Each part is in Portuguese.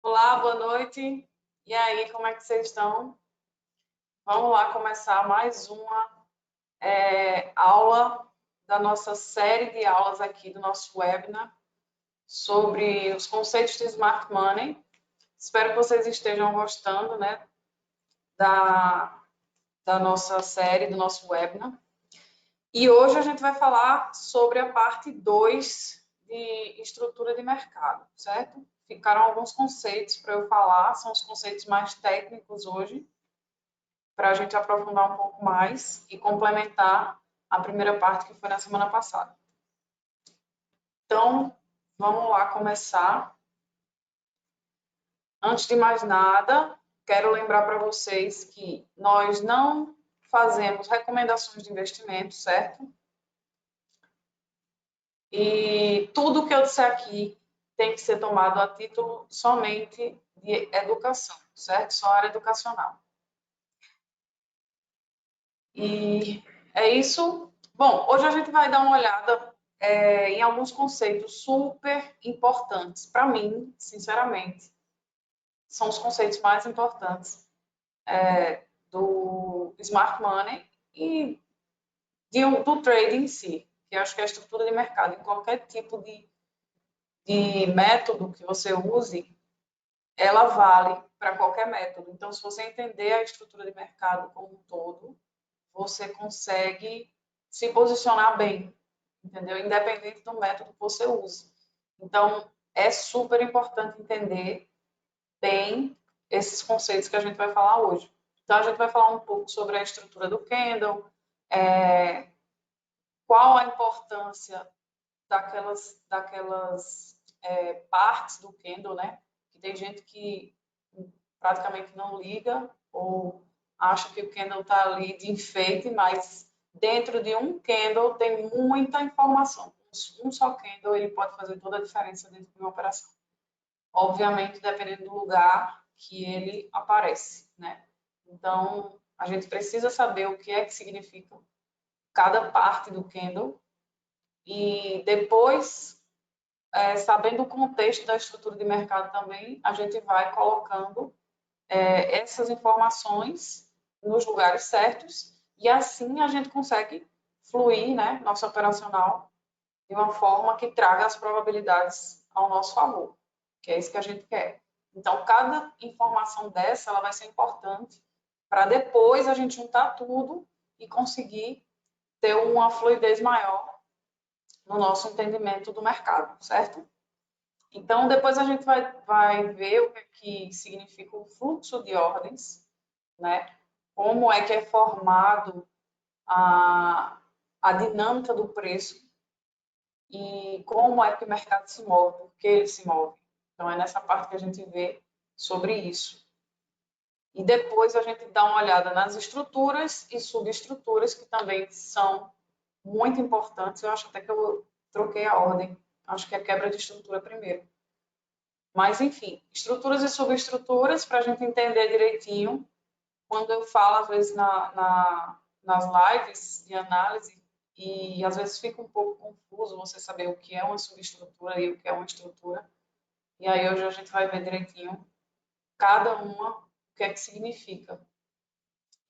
Olá, boa noite. E aí, como é que vocês estão? Vamos lá começar mais uma aula da nossa série de aulas aqui do nosso webinar sobre os conceitos de Smart Money. Espero que vocês estejam gostando, né, da nossa série, do nosso webinar. E hoje a gente vai falar sobre a parte 2 de estrutura de mercado, certo? Ficaram alguns conceitos para eu falar, são os conceitos mais técnicos hoje, para a gente aprofundar um pouco mais e complementar a primeira parte que foi na semana passada. Então, vamos lá começar. Antes de mais nada, quero lembrar para vocês que nós não fazemos recomendações de investimento, certo? E tudo que eu disser aqui tem que ser tomado a título somente de educação, certo? Só área educacional. E é isso. Bom, hoje a gente vai dar uma olhada em alguns conceitos super importantes. Para mim, sinceramente, são os conceitos mais importantes do Smart Money e do trade em si, que eu acho que é a estrutura de mercado. Em qualquer tipo de método que você use, ela vale para qualquer método. Então, se você entender a estrutura de mercado como um todo, você consegue se posicionar bem, entendeu? Independente do método que você use. Então, é super importante entender bem esses conceitos que a gente vai falar hoje. Então, a gente vai falar um pouco sobre a estrutura do candle, qual a importância daquelas partes do candle, né? Que tem gente que praticamente não liga ou acha que o candle está ali de enfeite, mas dentro de um candle tem muita informação. Um só candle ele pode fazer toda a diferença dentro de uma operação. Obviamente, dependendo do lugar que ele aparece, né? Então, a gente precisa saber o que é que significa cada parte do candle e depois, sabendo o contexto da estrutura de mercado também, a gente vai colocando essas informações nos lugares certos e assim a gente consegue fluir, né, nosso operacional de uma forma que traga as probabilidades ao nosso favor, que é isso que a gente quer. Então, cada informação dessa ela vai ser importante para depois a gente juntar tudo e conseguir ter uma fluidez maior no nosso entendimento do mercado, certo? Então, depois a gente vai ver o que significa o fluxo de ordens, né? Como é que é formado a dinâmica do preço e como é que o mercado se move, por que ele se move. Então, é nessa parte que a gente vê sobre isso. E depois a gente dá uma olhada nas estruturas e subestruturas, que também são muito importantes. Eu acho até que eu troquei a ordem. Acho que é quebra de estrutura primeiro. Mas, enfim, estruturas e subestruturas, para a gente entender direitinho. Quando eu falo, às vezes, nas lives de análise, e às vezes fica um pouco confuso você saber o que é uma subestrutura e o que é uma estrutura. E aí hoje a gente vai ver direitinho cada uma, o que é que significa.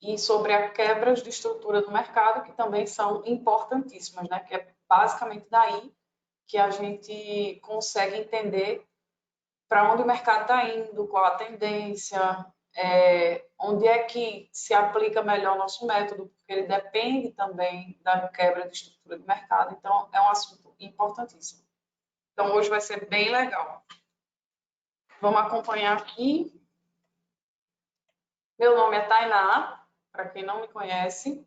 E sobre a quebras de estrutura do mercado, que também são importantíssimas, né? Que é basicamente daí que a gente consegue entender para onde o mercado está indo, qual a tendência, onde é que se aplica melhor o nosso método, porque ele depende também da quebra de estrutura de mercado. Então, é um assunto importantíssimo. Então, hoje vai ser bem legal. Vamos acompanhar aqui. Meu nome é Tainá, para quem não me conhece,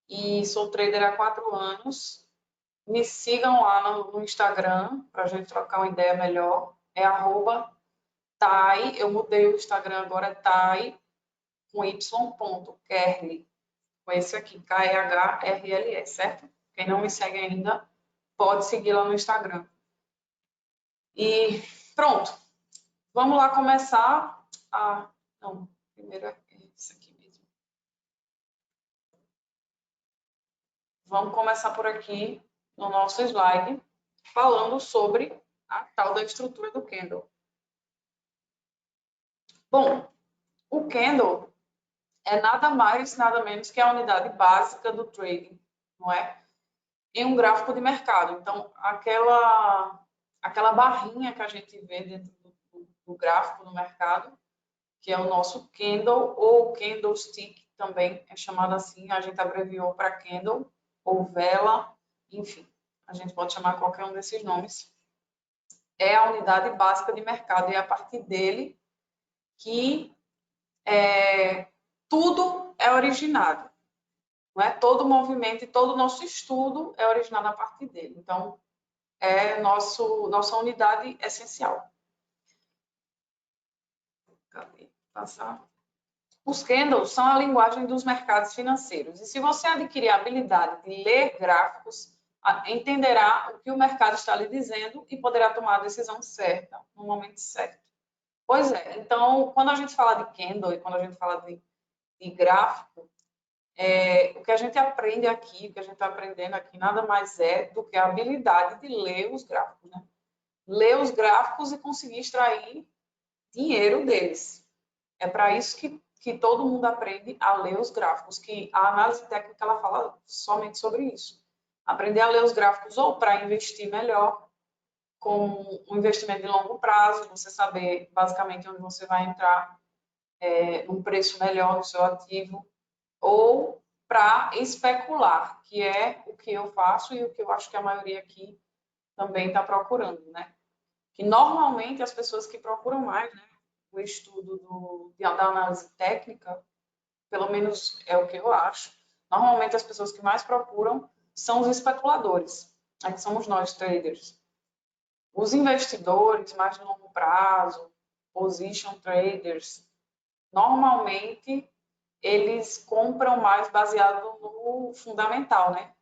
e sou trader há 4 anos. Me sigam lá no Instagram, para a gente trocar uma ideia melhor. É @Tai, eu mudei o Instagram agora, é Tai, com y.kerli, com esse aqui, KEHRLE, certo? Quem não me segue ainda, pode seguir lá no Instagram. E pronto, vamos lá começar a... Não, primeiro é isso aqui mesmo. Vamos começar por aqui, no nosso slide, falando sobre a tal da estrutura do candle. Bom, o candle é nada mais, nada menos que a unidade básica do trading, não é? Em um gráfico de mercado. Então, aquela barrinha que a gente vê dentro do gráfico no mercado, que é o nosso candle ou candlestick, também é chamado assim, a gente abreviou para candle ou vela, enfim, a gente pode chamar qualquer um desses nomes. É a unidade básica de mercado e é a partir dele que tudo é originado. Não é? Todo movimento e todo o nosso estudo é originado a partir dele. Então, é nossa unidade essencial. Cadê? Passar. Os candles são a linguagem dos mercados financeiros. E se você adquirir a habilidade de ler gráficos, entenderá o que o mercado está lhe dizendo e poderá tomar a decisão certa, no momento certo. Pois é. Então, quando a gente fala de candle e quando a gente fala de gráfico, o que a gente aprende aqui, o que a gente está aprendendo aqui, nada mais é do que a habilidade de ler os gráficos, né? Ler os gráficos e conseguir extrair dinheiro deles. É para isso que todo mundo aprende a ler os gráficos, que a análise técnica ela fala somente sobre isso. Aprender a ler os gráficos ou para investir melhor, com um investimento de longo prazo, você saber basicamente onde você vai entrar num preço melhor no seu ativo, ou para especular, que é o que eu faço e o que eu acho que a maioria aqui também está procurando, né? Que normalmente as pessoas que procuram mais, né, o estudo da análise técnica, pelo menos é o que eu acho, normalmente as pessoas que mais procuram são os especuladores, que somos nós, traders. Os investidores mais de longo prazo, position traders, normalmente eles compram mais baseado no fundamental, né?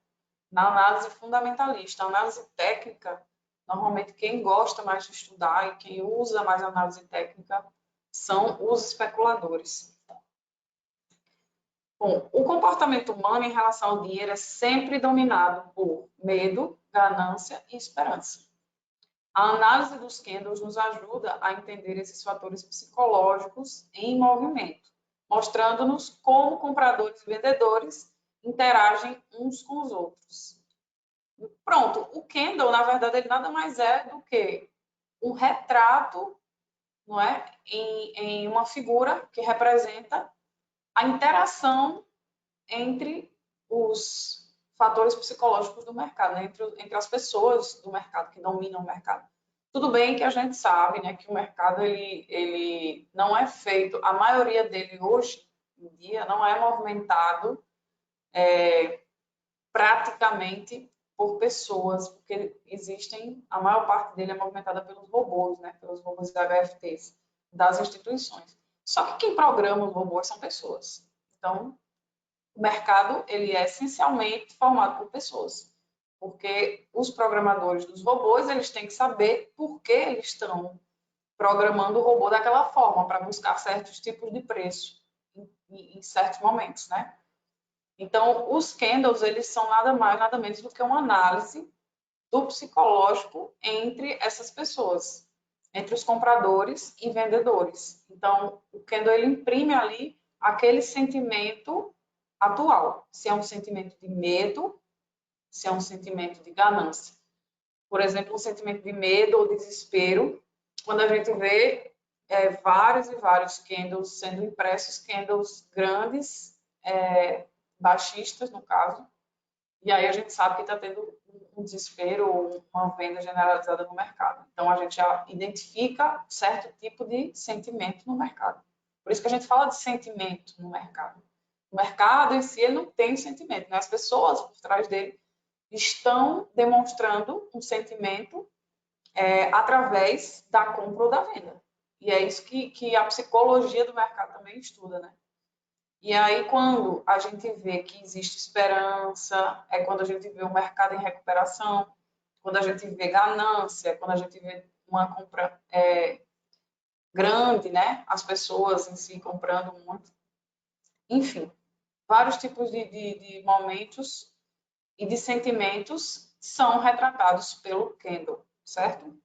Na análise fundamentalista. A análise técnica, normalmente quem gosta mais de estudar e quem usa mais análise técnica são os especuladores. Bom, o comportamento humano em relação ao dinheiro é sempre dominado por medo, ganância e esperança. A análise dos candles nos ajuda a entender esses fatores psicológicos em movimento, mostrando-nos como compradores e vendedores interagem uns com os outros. Pronto, o candle, na verdade, ele nada mais é do que um retrato, não é, em uma figura que representa a interação entre os fatores psicológicos do mercado, né? entre as pessoas do mercado que dominam o mercado. Tudo bem que a gente sabe, né, que o mercado ele não é feito, a maioria dele hoje em dia não é movimentado praticamente por pessoas, porque existem, a maior parte dele é movimentada pelos robôs, né, pelos robôs HFTs das instituições. Só que quem programa os robôs são pessoas. Então, o mercado ele é essencialmente formado por pessoas, porque os programadores dos robôs eles têm que saber por que eles estão programando o robô daquela forma para buscar certos tipos de preço em certos momentos, né? Então, os candles eles são nada mais nada menos do que uma análise do psicológico entre essas pessoas, entre os compradores e vendedores. Então, o candle ele imprime ali aquele sentimento atual, se é um sentimento de medo, se é um sentimento de ganância. Por exemplo, um sentimento de medo ou desespero, quando a gente vê vários e vários candles sendo impressos, candles grandes, baixistas, no caso, e aí a gente sabe que está tendo um desespero ou uma venda generalizada no mercado. Então, a gente já identifica certo tipo de sentimento no mercado. Por isso que a gente fala de sentimento no mercado. O mercado em si ele não tem sentimento, né? As pessoas por trás dele estão demonstrando um sentimento através da compra ou da venda. E é isso que a psicologia do mercado também estuda, né? E aí, quando a gente vê que existe esperança, é quando a gente vê o mercado em recuperação, quando a gente vê ganância, quando a gente vê uma compra grande, né? As pessoas em si comprando muito. Enfim, vários tipos de momentos e de sentimentos são retratados pelo candle, certo?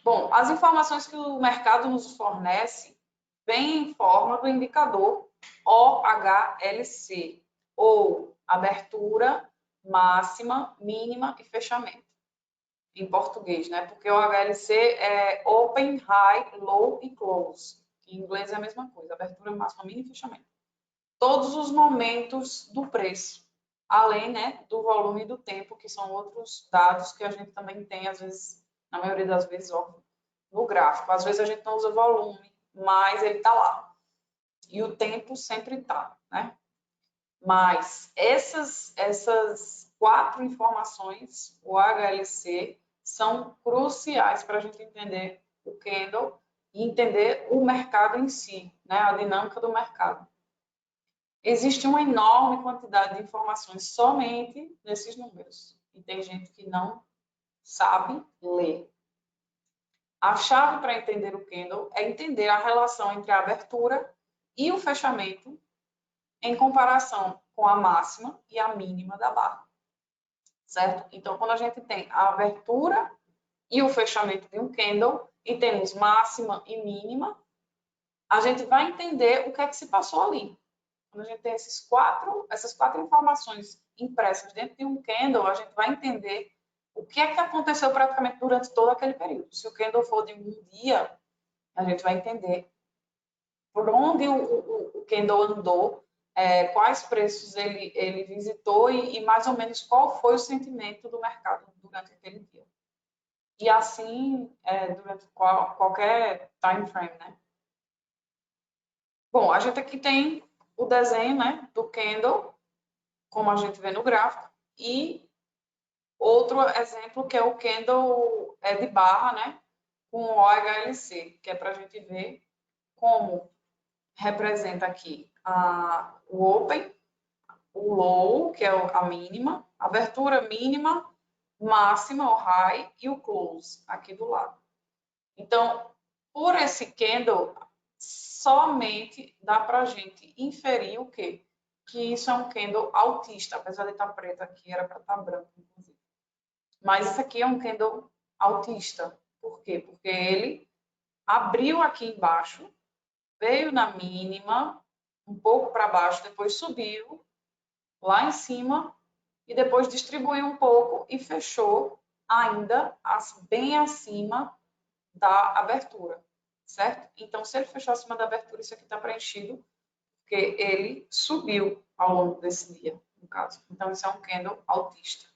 Bom, as informações que o mercado nos fornece vêm em forma do indicador OHLC, ou abertura, máxima, mínima e fechamento, em português, né? Porque o OHLC é Open, High, Low e Close. Em inglês é a mesma coisa, abertura, máxima, mínima e fechamento. Todos os momentos do preço, além, né, do volume e do tempo, que são outros dados que a gente também tem, às vezes, na maioria das vezes, óbvio, no gráfico. Às vezes a gente não usa volume, mas ele está lá. E o tempo sempre está, né? Mas essas 4 informações, o HLC, são cruciais para a gente entender o candle e entender o mercado em si, né? A dinâmica do mercado. Existe uma enorme quantidade de informações somente nesses números. E tem gente que não sabe ler. A chave para entender o candle é entender a relação entre a abertura e o fechamento em comparação com a máxima e a mínima da barra. Certo? Então, quando a gente tem a abertura e o fechamento de um candle e temos máxima e mínima, a gente vai entender o que é que se passou ali. Quando a gente tem essas quatro informações impressas dentro de um candle, a gente vai entender o que é que aconteceu praticamente durante todo aquele período. Se o candle for de um dia, a gente vai entender por onde o candle andou, quais preços ele visitou e mais ou menos qual foi o sentimento do mercado durante aquele dia. E assim, durante qualquer time frame, né? Bom, a gente aqui tem o desenho, né, do candle, como a gente vê no gráfico, e outro exemplo que é o candle de barra, né, com o OHLC, que é para a gente ver como representa aqui o open, o low, que é a mínima, a abertura mínima, máxima, o high, e o close, aqui do lado. Então, por esse candle, somente dá para a gente inferir o quê? Que isso é um candle altista, apesar de estar preto aqui, era para estar branco, inclusive. Mas isso aqui é um candle altista. Por quê? Porque ele abriu aqui embaixo, veio na mínima, um pouco para baixo, depois subiu lá em cima e depois distribuiu um pouco e fechou ainda bem acima da abertura, certo? Então, se ele fechou acima da abertura, isso aqui está preenchido, porque ele subiu ao longo desse dia, no caso. Então, isso é um candle altista.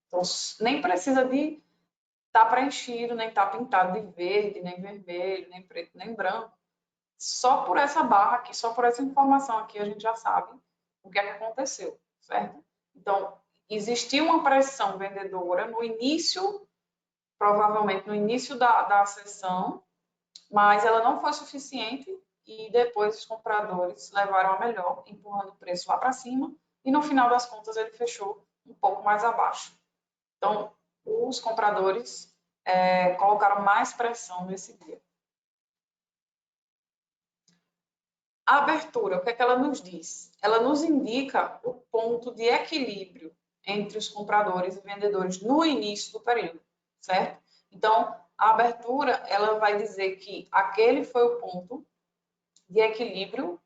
Então, nem precisa de estar preenchido, nem estar pintado de verde, nem vermelho, nem preto, nem branco. Só por essa barra aqui, só por essa informação aqui, a gente já sabe o que é que aconteceu, certo? Então, existiu uma pressão vendedora no início, provavelmente no início da sessão, mas ela não foi suficiente e depois os compradores levaram a melhor, empurrando o preço lá para cima e no final das contas ele fechou um pouco mais abaixo. Então, os compradores colocaram mais pressão nesse dia. A abertura, o que é que ela nos diz? Ela nos indica o ponto de equilíbrio entre os compradores e vendedores no início do período, certo? Então, a abertura, ela vai dizer que aquele foi o ponto de equilíbrio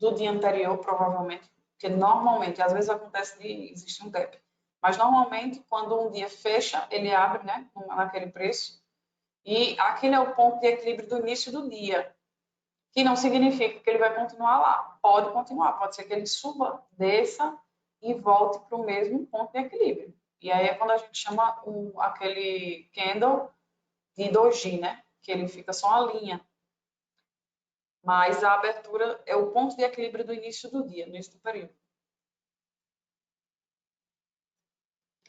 do dia anterior, provavelmente, porque normalmente, às vezes acontece de existir um gap, mas normalmente, quando um dia fecha, ele abre, né, naquele preço, e aquele é o ponto de equilíbrio do início do dia, que não significa que ele vai continuar lá. Pode continuar, pode ser que ele suba, desça e volte para o mesmo ponto de equilíbrio. E aí é quando a gente chama aquele candle de doji, né? Que ele fica só a linha. Mas a abertura é o ponto de equilíbrio do início do dia, no início do período.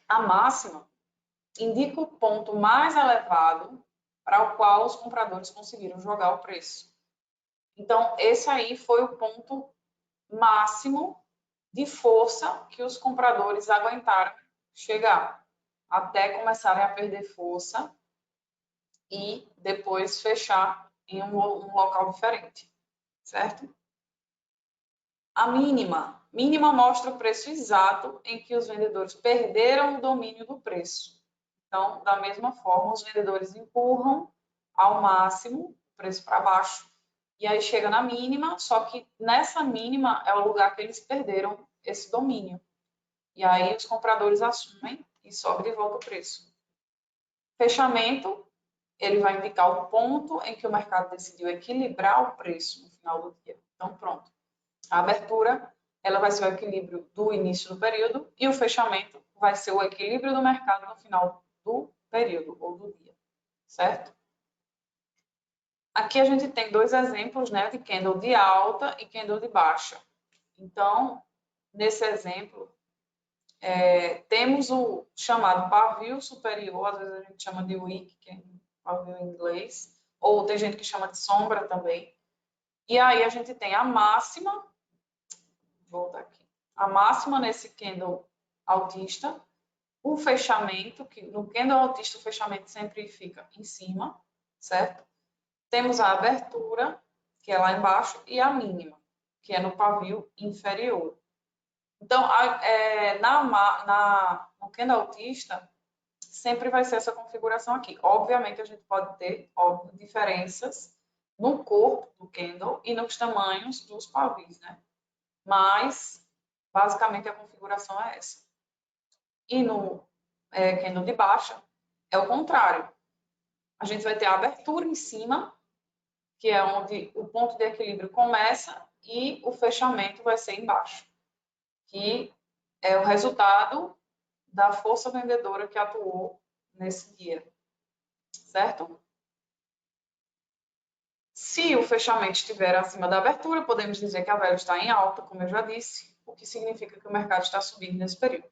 A máxima indica o ponto mais elevado para o qual os compradores conseguiram jogar o preço. Então, esse aí foi o ponto máximo de força que os compradores aguentaram chegar, até começarem a perder força e depois fechar em um local diferente, certo? A mínima mostra o preço exato em que os vendedores perderam o domínio do preço. Então, da mesma forma, os vendedores empurram ao máximo, preço para baixo, e aí chega na mínima, só que nessa mínima é o lugar que eles perderam esse domínio. E aí os compradores assumem e sobe de volta o preço. Fechamento, ele vai indicar o ponto em que o mercado decidiu equilibrar o preço no final do dia. Então, pronto. A abertura, ela vai ser o equilíbrio do início do período e o fechamento vai ser o equilíbrio do mercado no final do período ou do dia, certo? Aqui a gente tem dois exemplos, né, de candle de alta e candle de baixa. Então, nesse exemplo, temos o chamado pavio superior, às vezes a gente chama de wick, que é pavio em inglês, ou tem gente que chama de sombra também. E aí a gente tem a máxima, vou voltar aqui, a máxima nesse candle altista, o fechamento, que no candle altista o fechamento sempre fica em cima, certo? Temos a abertura, que é lá embaixo, e a mínima, que é no pavio inferior. Então, no candle altista, sempre vai ser essa configuração aqui. Obviamente, a gente pode ter diferenças no corpo do candle e nos tamanhos dos pavios, né? Mas, basicamente, a configuração é essa. E no candle de baixa, é o contrário. A gente vai ter a abertura em cima, que é onde o ponto de equilíbrio começa, e o fechamento vai ser embaixo, que é o resultado da força vendedora que atuou nesse dia, certo? Se o fechamento estiver acima da abertura, podemos dizer que a vela está em alta, como eu já disse, o que significa que o mercado está subindo nesse período.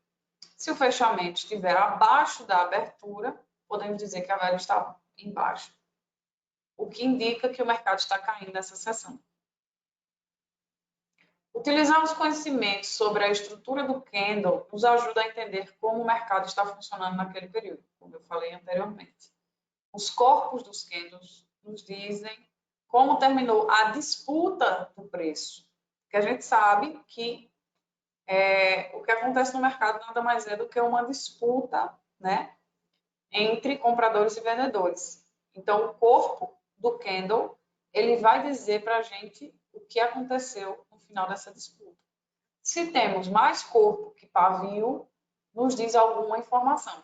Se o fechamento estiver abaixo da abertura, podemos dizer que a vela está em baixa, o que indica que o mercado está caindo nessa sessão. Utilizar os conhecimentos sobre a estrutura do candle nos ajuda a entender como o mercado está funcionando naquele período, como eu falei anteriormente. Os corpos dos candles nos dizem como terminou a disputa do preço, porque a gente sabe que o que acontece no mercado nada mais é do que uma disputa, né, entre compradores e vendedores. Então, o corpo do candle, ele vai dizer para a gente o que aconteceu no final dessa disputa. Se temos mais corpo que pavio, nos diz alguma informação.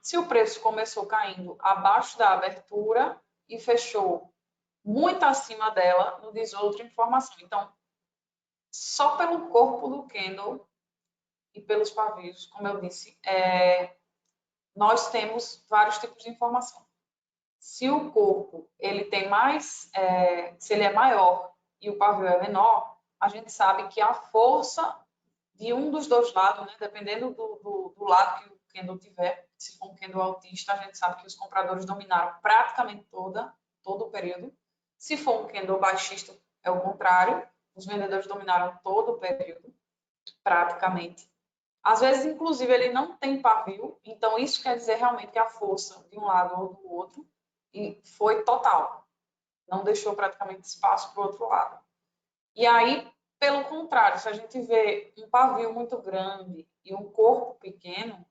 Se o preço começou caindo abaixo da abertura e fechou muito acima dela, nos diz outra informação. Então, só pelo corpo do candle e pelos pavios, como eu disse, nós temos vários tipos de informação. Se o corpo ele tem mais, se ele é maior e o pavio é menor, a gente sabe que a força de um dos dois lados, né, dependendo do lado que o candle tiver, se for um candle altista, a gente sabe que os compradores dominaram praticamente todo o período. Se for um candle baixista, é o contrário, os vendedores dominaram todo o período, praticamente. Às vezes, inclusive, ele não tem pavio, então isso quer dizer realmente que a força de um lado ou do outro foi total. Não deixou praticamente espaço para o outro lado. E aí, pelo contrário, se a gente vê um pavio muito grande e um corpo pequeno,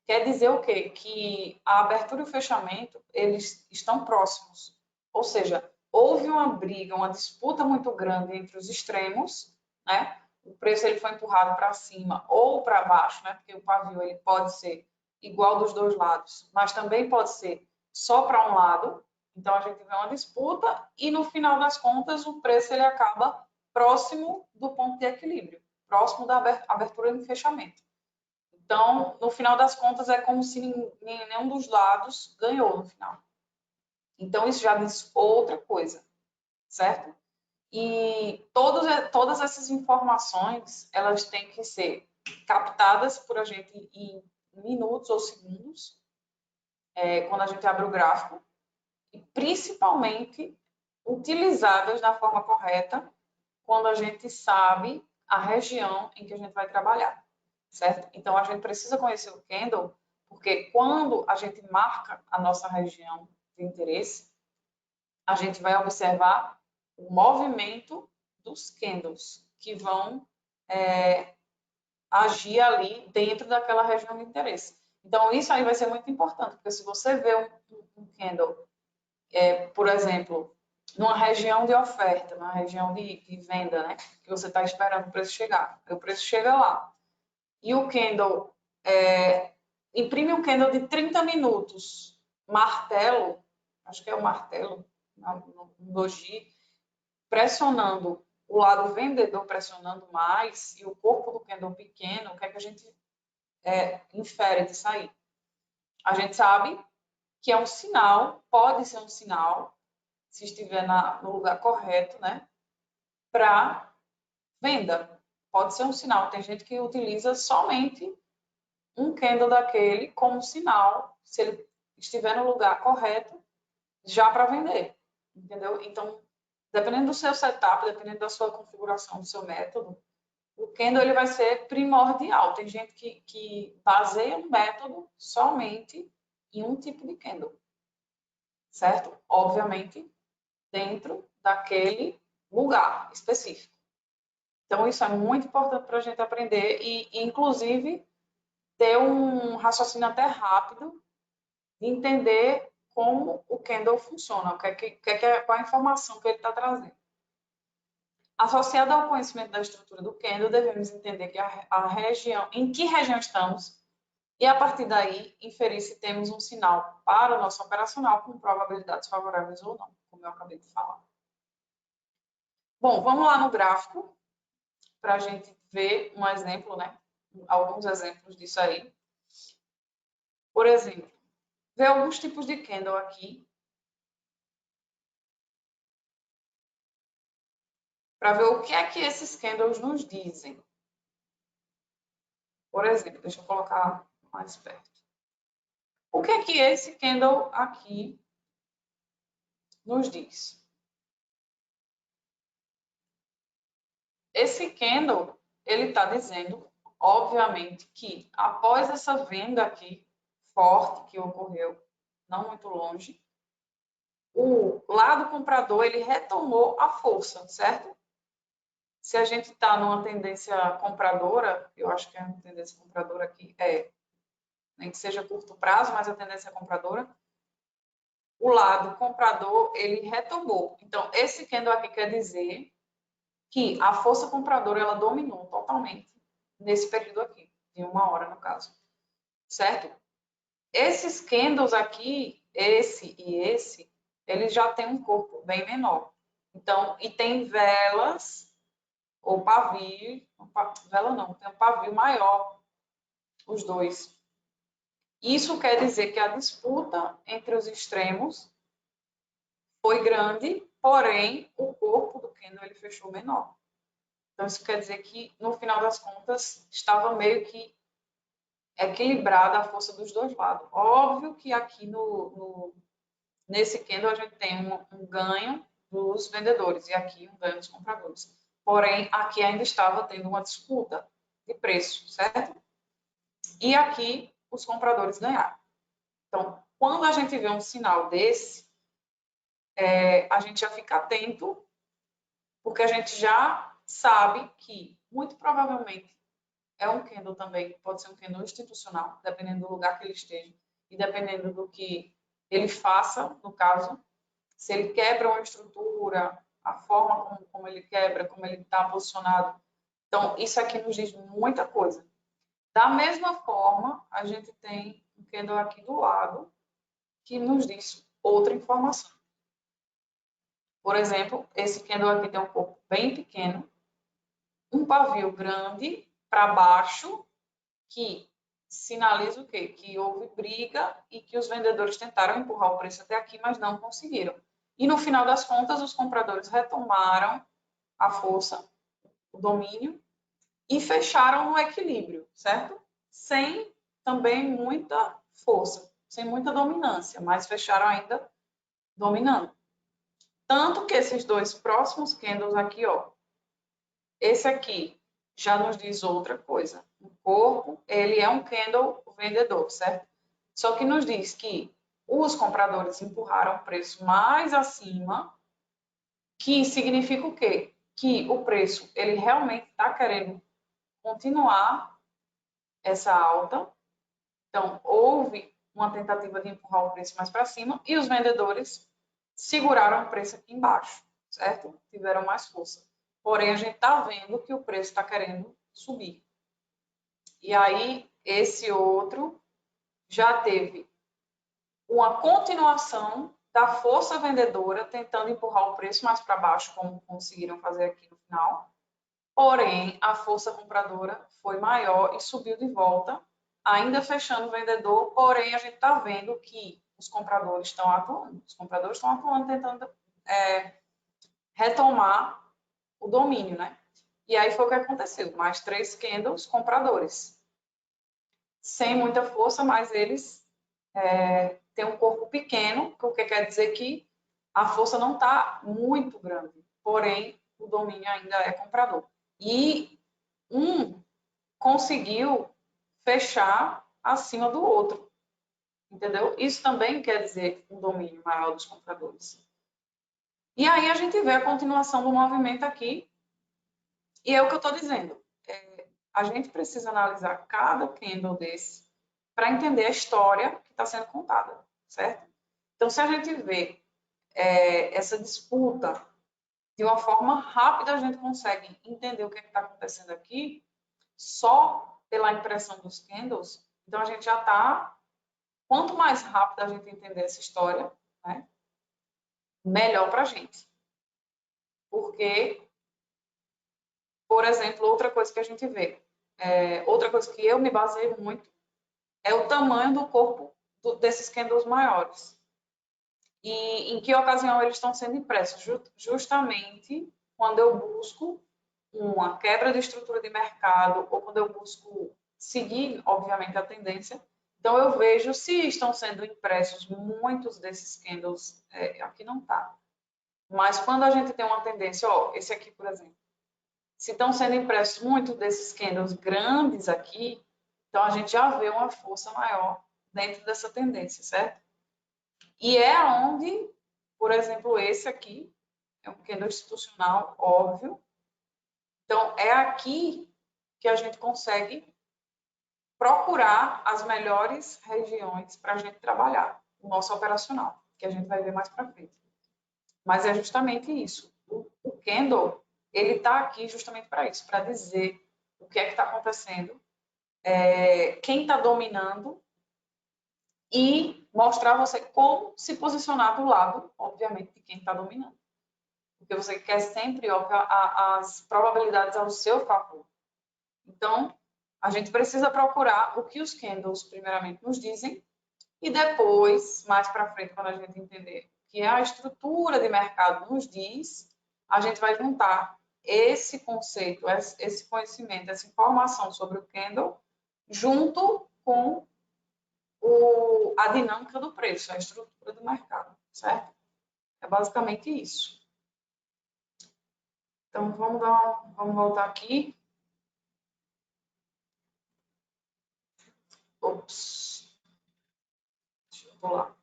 quer dizer o quê? Que a abertura e o fechamento, eles estão próximos. Ou seja, houve uma briga, uma disputa muito grande entre os extremos, né? O preço ele foi empurrado para cima ou para baixo, né? Porque o pavio ele pode ser igual dos dois lados, mas também pode ser só para um lado. Então a gente vê uma disputa e no final das contas o preço ele acaba próximo do ponto de equilíbrio, próximo da abertura e fechamento. Então, no final das contas, é como se nenhum dos lados ganhou no final. Então, isso já diz outra coisa, certo? E todas essas informações, elas têm que ser captadas por a gente em minutos ou segundos, quando a gente abre o gráfico, e principalmente utilizadas da forma correta quando a gente sabe a região em que a gente vai trabalhar, certo? Então, a gente precisa conhecer o candle, porque quando a gente marca a nossa região de interesse, a gente vai observar o movimento dos candles que vão agir ali dentro daquela região de interesse. Então, isso aí vai ser muito importante, porque se você vê um candle por exemplo, numa região de oferta, numa região de venda, né? Que você está esperando o preço chegar. O preço chega lá. E o candle imprime um candle de 30 minutos, martelo, acho que é o martelo, no doji, pressionando o lado vendedor, pressionando mais, e o corpo do candle pequeno, o que é que a gente infere disso aí? A gente sabe que é um sinal, pode ser um sinal, se estiver no lugar correto, né, para venda. Pode ser um sinal. Tem gente que utiliza somente um candle daquele como sinal, se ele estiver no lugar correto, já para vender, entendeu? Então, dependendo do seu setup, dependendo da sua configuração, do seu método, o candle ele vai ser primordial. Tem gente que baseia um método somente em um tipo de candle, certo? Obviamente, dentro daquele lugar específico. Então, isso é muito importante para a gente aprender e, inclusive, ter um raciocínio até rápido de entender como o candle funciona, qual a informação que ele está trazendo. Associado ao conhecimento da estrutura do candle, devemos entender que a região, em que região estamos, e a partir daí inferir se temos um sinal para o nosso operacional com probabilidades favoráveis ou não, como eu acabei de falar. Bom, vamos lá no gráfico para a gente ver um exemplo, né? Alguns exemplos disso aí. Por exemplo, ver alguns tipos de candle aqui para ver o que é que esses candles nos dizem. Por exemplo, deixa eu colocar mais perto. O que é que esse candle aqui nos diz? Esse candle, ele está dizendo, obviamente, que após essa venda aqui forte que ocorreu, não muito longe, o lado comprador, ele retomou a força, certo? Se a gente está numa tendência compradora, eu acho que é uma tendência compradora aqui, nem que seja curto prazo, mas a tendência é compradora, o lado comprador, ele retomou. Então, esse candle aqui quer dizer que a força compradora, ela dominou totalmente nesse período aqui, de 1 hora no caso, certo? Esses candles aqui, esse e esse, eles já têm um corpo bem menor. Então, e tem velas ou pavio, vela não, tem um pavio maior, os dois. Isso quer dizer que a disputa entre os extremos foi grande, porém o corpo do candle ele fechou menor. Então isso quer dizer que no final das contas estava meio que equilibrada a força dos dois lados. Óbvio que aqui nesse candle a gente tem um ganho dos vendedores e aqui um ganho dos compradores. Porém, aqui ainda estava tendo uma disputa de preço, certo? E aqui os compradores ganharam. Então, quando a gente vê um sinal desse, a gente já fica atento, porque a gente já sabe que, muito provavelmente, é um candle também, pode ser um candle institucional, dependendo do lugar que ele esteja e dependendo do que ele faça, no caso, se ele quebra uma estrutura, a forma como ele quebra, como ele está posicionado. Então, isso aqui nos diz muita coisa. Da mesma forma, a gente tem um candle aqui do lado, que nos diz outra informação. Por exemplo, esse candle aqui tem um corpo bem pequeno, um pavio grande para baixo, que sinaliza o quê? Que houve briga e que os vendedores tentaram empurrar o preço até aqui, mas não conseguiram. E no final das contas, os compradores retomaram a força, o domínio, e fecharam no equilíbrio, certo? Sem também muita força, sem muita dominância, mas fecharam ainda dominando. Tanto que esses dois próximos candles aqui, ó, esse aqui já nos diz outra coisa. O corpo, ele é um candle vendedor, certo? Só que nos diz que os compradores empurraram o preço mais acima, que significa o quê? Que o preço, ele realmente está querendo continuar essa alta. Então, houve uma tentativa de empurrar o preço mais para cima e os vendedores seguraram o preço aqui embaixo, certo? Tiveram mais força. Porém, a gente está vendo que o preço está querendo subir. E aí, esse outro já teve uma continuação da força vendedora tentando empurrar o preço mais para baixo, como conseguiram fazer aqui no final. Porém, a força compradora foi maior e subiu de volta, ainda fechando o vendedor, porém a gente está vendo que os compradores estão atuando. Os compradores estão atuando tentando retomar o domínio, né? E aí foi o que aconteceu, mais 3 candles compradores. Sem muita força, mas eles têm um corpo pequeno, o que quer dizer que a força não está muito grande, porém o domínio ainda é comprador. E um conseguiu fechar acima do outro, entendeu? Isso também quer dizer um domínio maior dos compradores. E aí a gente vê a continuação do movimento aqui, e é o que eu estou dizendo. A gente precisa analisar cada candle desse para entender a história que está sendo contada, certo? Então, se a gente vê essa disputa de uma forma rápida, a gente consegue entender o que está acontecendo aqui só pela impressão dos candles. Então, a gente já está... Quanto mais rápido a gente entender essa história, né, melhor para a gente. Porque, por exemplo, outra coisa que a gente vê, outra coisa que eu me baseio muito, é o tamanho do corpo desses candles maiores. E em que ocasião eles estão sendo impressos? Justamente quando eu busco uma quebra de estrutura de mercado ou quando eu busco seguir, obviamente, a tendência. Então, eu vejo se estão sendo impressos muitos desses candles, aqui não está. Mas quando a gente tem uma tendência, ó, esse aqui, por exemplo, se estão sendo impressos muitos desses candles grandes aqui, então a gente já vê uma força maior dentro dessa tendência, certo? E é onde, por exemplo, esse aqui, é um candle institucional, óbvio. Então, é aqui que a gente consegue procurar as melhores regiões para a gente trabalhar o nosso operacional, que a gente vai ver mais para frente. Mas é justamente isso. O candle, ele está aqui justamente para isso, para dizer o que é que está acontecendo, quem está dominando e mostrar a você como se posicionar do lado, obviamente, de quem está dominando. Porque você quer sempre as probabilidades ao seu favor. Então, a gente precisa procurar o que os candles, primeiramente, nos dizem, e depois, mais para frente, quando a gente entender o que a estrutura de mercado nos diz, a gente vai juntar esse conceito, esse conhecimento, essa informação sobre o candle, junto com a dinâmica do preço, a estrutura do mercado, certo? É basicamente isso. Então, vamos voltar aqui. Ops. Deixa eu pular.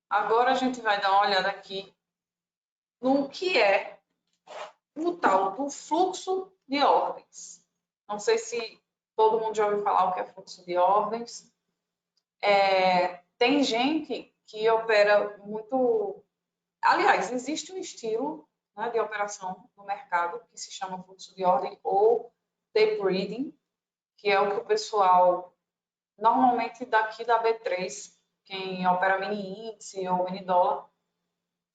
Agora a gente vai dar uma olhada aqui no que é o tal do fluxo de ordens. Não sei se todo mundo já ouviu falar o que é fluxo de ordens. Tem gente que opera muito... Aliás, existe um estilo, né, de operação no mercado que se chama fluxo de ordem ou tape reading, que é o que o pessoal, normalmente daqui da B3, quem opera mini índice ou mini dólar,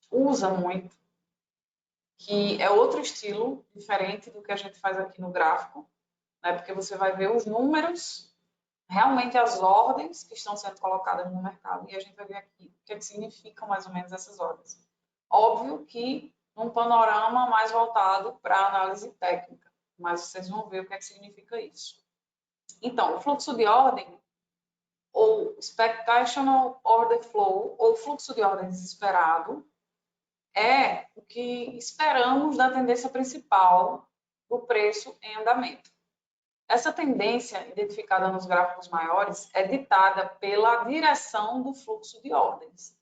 usa muito, que é outro estilo diferente do que a gente faz aqui no gráfico, né? Porque você vai ver os números, realmente as ordens que estão sendo colocadas no mercado, e a gente vai ver aqui o que, é que significam mais ou menos essas ordens. Óbvio que num panorama mais voltado para a análise técnica, mas vocês vão ver o que é que significa isso. Então, o fluxo de ordem, ou expectational order flow, ou fluxo de ordens esperado, é o que esperamos da tendência principal do preço em andamento. Essa tendência, identificada nos gráficos maiores, é ditada pela direção do fluxo de ordens.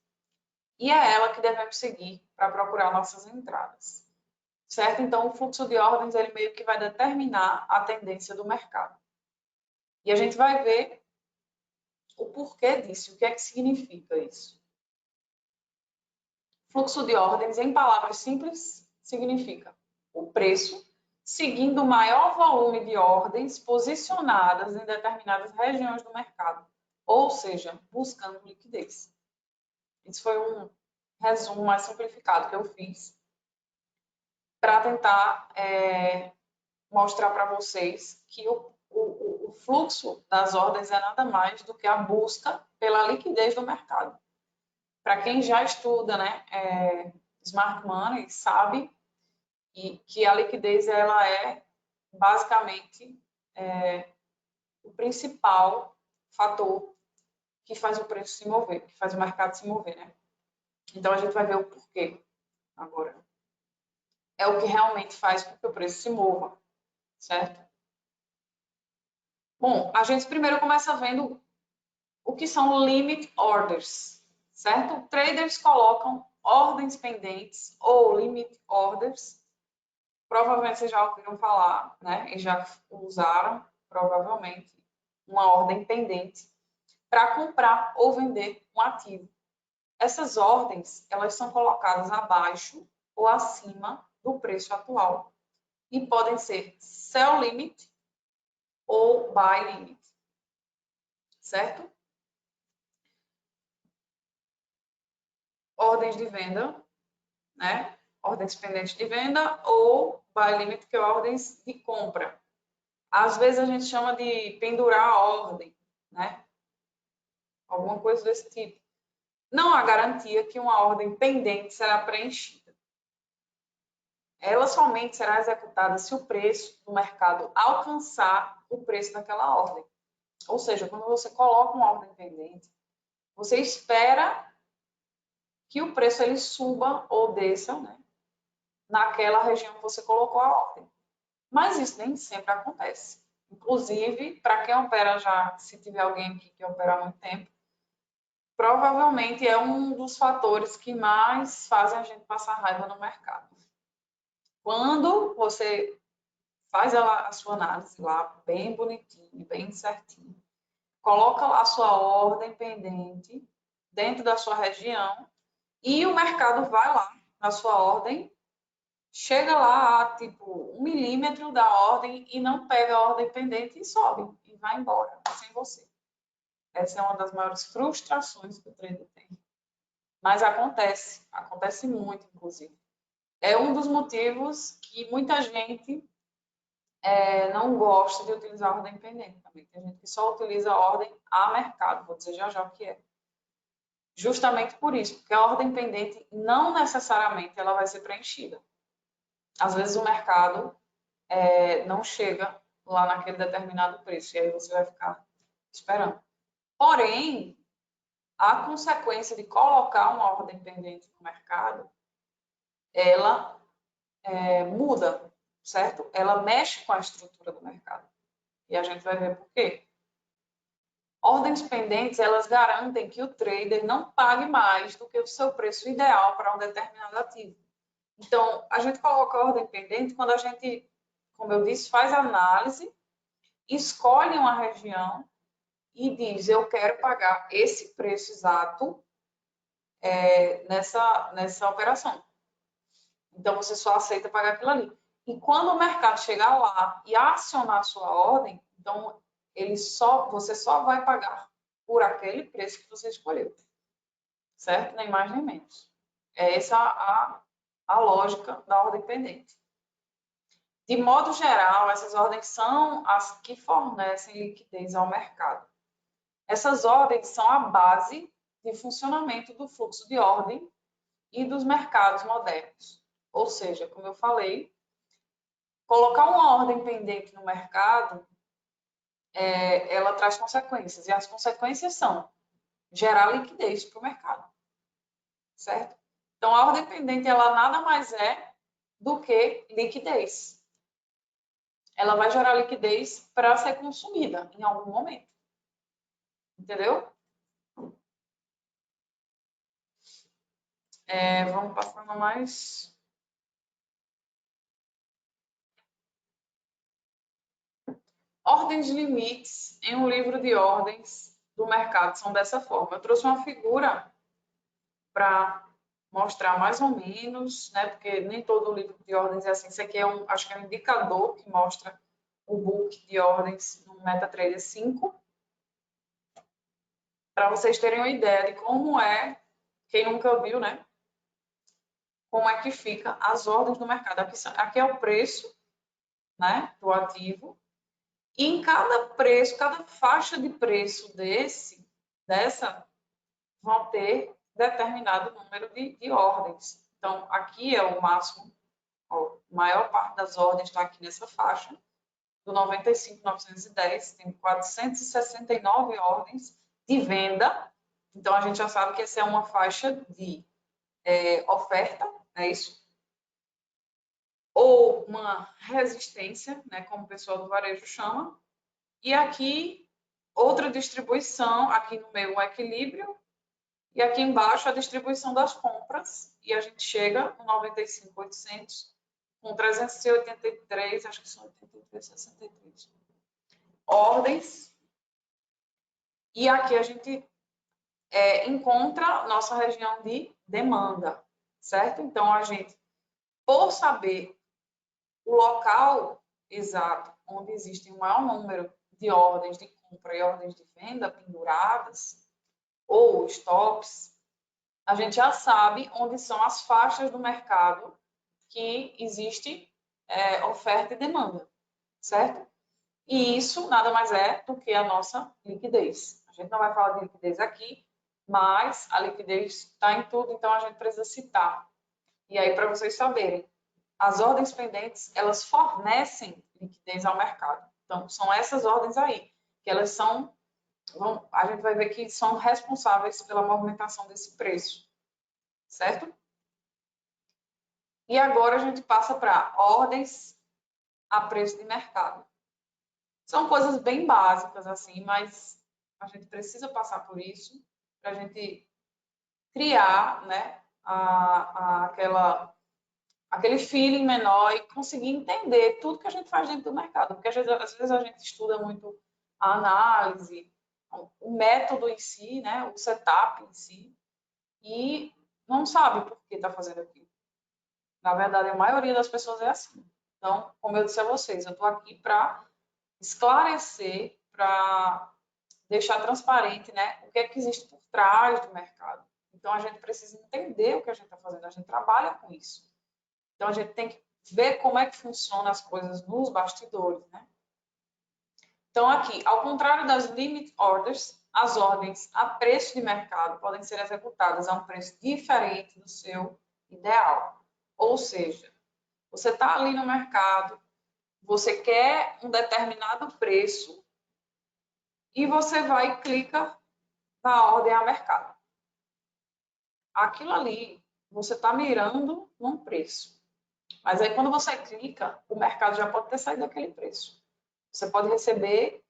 E é ela que devemos seguir para procurar nossas entradas. Certo? Então, o fluxo de ordens, ele meio que vai determinar a tendência do mercado. E a gente vai ver o porquê disso, o que é que significa isso. Fluxo de ordens, em palavras simples, significa o preço seguindo o maior volume de ordens posicionadas em determinadas regiões do mercado, ou seja, buscando liquidez. Isso foi um resumo mais simplificado que eu fiz para tentar mostrar para vocês que o fluxo das ordens é nada mais do que a busca pela liquidez do mercado. Para quem já estuda, né, Smart Money, sabe que a liquidez ela é basicamente o principal fator que faz o preço se mover, que faz o mercado se mover, né? Então a gente vai ver o porquê agora. É o que realmente faz com que o preço se mova, certo? Bom, a gente primeiro começa vendo o que são limit orders, certo? Traders colocam ordens pendentes ou limit orders. Provavelmente vocês já ouviram falar, né? E já usaram, provavelmente, uma ordem pendente para comprar ou vender um ativo. Essas ordens, elas são colocadas abaixo ou acima do preço atual e podem ser sell limit ou buy limit, certo? Ordens de venda, né? Ordens pendentes de venda ou buy limit, que é ordens de compra. Às vezes a gente chama de pendurar a ordem, né? Alguma coisa desse tipo. Não há garantia que uma ordem pendente será preenchida. Ela somente será executada se o preço do mercado alcançar o preço daquela ordem. Ou seja, quando você coloca uma ordem pendente, você espera que o preço ele suba ou desça, né, naquela região que você colocou a ordem. Mas isso nem sempre acontece. Inclusive, para quem opera já, se tiver alguém aqui que opera há muito tempo, provavelmente é um dos fatores que mais fazem a gente passar raiva no mercado. Quando você faz a sua análise lá, bem bonitinho, bem certinho, coloca lá a sua ordem pendente dentro da sua região e o mercado vai lá na sua ordem, chega lá a tipo 1 milímetro da ordem e não pega a ordem pendente e sobe e vai embora sem você. Essa é uma das maiores frustrações que o trader tem. Mas acontece muito, inclusive. É um dos motivos que muita gente não gosta de utilizar a ordem pendente também. Tem gente que só utiliza a ordem a mercado, vou dizer já já o que é. Justamente por isso, porque a ordem pendente não necessariamente ela vai ser preenchida. Às vezes o mercado não chega lá naquele determinado preço, e aí você vai ficar esperando. Porém, a consequência de colocar uma ordem pendente no mercado, ela muda, certo? Ela mexe com a estrutura do mercado. E a gente vai ver por quê. Ordens pendentes, elas garantem que o trader não pague mais do que o seu preço ideal para um determinado ativo. Então, a gente coloca a ordem pendente quando a gente, como eu disse, faz análise, escolhe uma região e diz, eu quero pagar esse preço exato nessa operação. Então, você só aceita pagar aquilo ali. E quando o mercado chegar lá e acionar a sua ordem, então você só vai pagar por aquele preço que você escolheu. Certo? Nem mais nem menos. É essa a lógica da ordem pendente. De modo geral, essas ordens são as que fornecem liquidez ao mercado. Essas ordens são a base de funcionamento do fluxo de ordem e dos mercados modernos. Ou seja, como eu falei, colocar uma ordem pendente no mercado, ela traz consequências. E as consequências são gerar liquidez para o mercado. Certo? Então, a ordem pendente, ela nada mais é do que liquidez. Ela vai gerar liquidez para ser consumida em algum momento. Entendeu? Vamos passando mais. Ordens de limites em um livro de ordens do mercado são dessa forma. Eu trouxe uma figura para mostrar mais ou menos, né? Porque nem todo livro de ordens é assim. Isso aqui acho que é um indicador que mostra o book de ordens no MetaTrader 5. Para vocês terem uma ideia de como é, quem nunca viu, né? Como é que fica as ordens do mercado. Aqui é o preço, né, do ativo. E em cada preço, cada faixa de preço dessa, vão ter determinado número de ordens. Então, aqui é o máximo, ó, a maior parte das ordens está aqui nessa faixa, do 95.910, tem 469 ordens de venda. Então, a gente já sabe que essa é uma faixa de oferta, é isso? Ou uma resistência, né, como o pessoal do varejo chama. E aqui, outra distribuição, aqui no meio um equilíbrio, e aqui embaixo a distribuição das compras, e a gente chega no 95.800, com 383, acho que são 83,63 ordens. E aqui a gente encontra nossa região de demanda, certo? Então, a gente, por saber o local exato onde existe o maior número de ordens de compra e ordens de venda penduradas, ou stops, a gente já sabe onde são as faixas do mercado que existe oferta e demanda, certo? E isso nada mais é do que a nossa liquidez. A gente não vai falar de liquidez aqui, mas a liquidez está em tudo, então a gente precisa citar. E aí, para vocês saberem, as ordens pendentes, elas fornecem liquidez ao mercado. Então, são essas ordens aí, que elas são, a gente vai ver que são responsáveis pela movimentação desse preço, certo? E agora a gente passa para ordens a preço de mercado. São coisas bem básicas, assim, mas a gente precisa passar por isso para a gente criar, né, aquele feeling menor e conseguir entender tudo que a gente faz dentro do mercado. Porque às vezes a gente estuda muito a análise, o método em si, né, o setup em si, e não sabe por que está fazendo aquilo. Na verdade, a maioria das pessoas é assim. Então, como eu disse a vocês, eu estou aqui para esclarecer, para deixar transparente, né, o que é que existe por trás do mercado. Então, a gente precisa entender o que a gente está fazendo, a gente trabalha com isso. Então, a gente tem que ver como é que funcionam as coisas nos bastidores, né? Então, aqui, ao contrário das limit orders, as ordens a preço de mercado podem ser executadas a um preço diferente do seu ideal. Ou seja, você está ali no mercado, você quer um determinado preço e você vai e clica na ordem a mercado. Aquilo ali, você está mirando num preço. Mas aí, quando você clica, o mercado já pode ter saído daquele preço. Você pode receber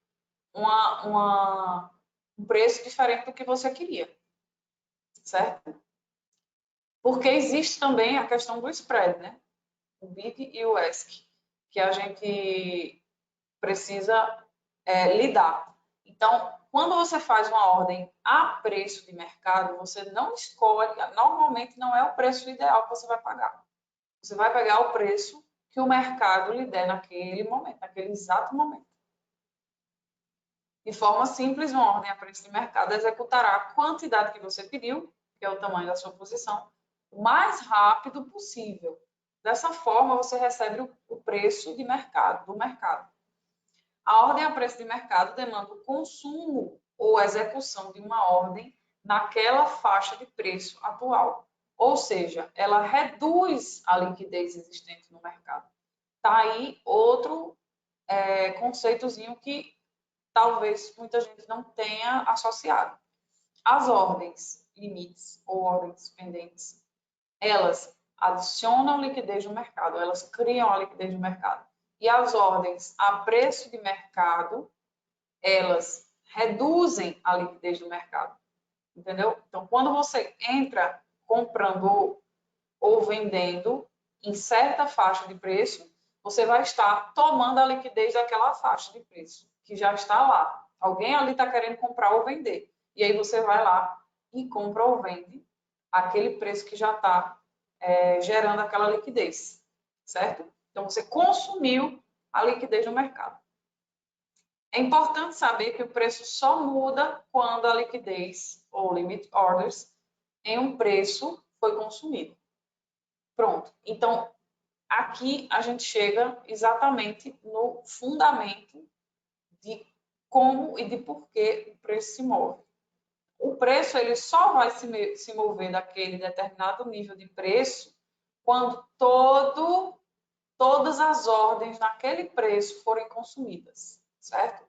um preço diferente do que você queria, certo? Porque existe também a questão do spread, né? O bid e o ask, que a gente precisa lidar. Então, quando você faz uma ordem a preço de mercado, você não escolhe, normalmente não é o preço ideal que você vai pagar. Você vai pegar o preço que o mercado lhe der naquele momento, naquele exato momento. De forma simples, uma ordem a preço de mercado executará a quantidade que você pediu, que é o tamanho da sua posição, o mais rápido possível. Dessa forma, você recebe o preço de mercado, do mercado. A ordem a preço de mercado demanda o consumo ou execução de uma ordem naquela faixa de preço atual. Ou seja, ela reduz a liquidez existente no mercado. Tá aí outro conceitozinho que talvez muita gente não tenha associado. As ordens limites ou ordens pendentes, elas adicionam liquidez no mercado, elas criam a liquidez no mercado. E as ordens a preço de mercado, elas reduzem a liquidez do mercado. Entendeu? Então, quando você entra comprando ou vendendo em certa faixa de preço, você vai estar tomando a liquidez daquela faixa de preço, que já está lá. Alguém ali está querendo comprar ou vender. E aí você vai lá e compra ou vende aquele preço que já está gerando aquela liquidez, certo? Então, você consumiu a liquidez no mercado. É importante saber que o preço só muda quando a liquidez, ou limit orders, em um preço foi consumido. Pronto. Então, aqui a gente chega exatamente no fundamento de como e de por que o preço se move. O preço ele só vai se mover daquele determinado nível de preço quando todas as ordens naquele preço forem consumidas, certo?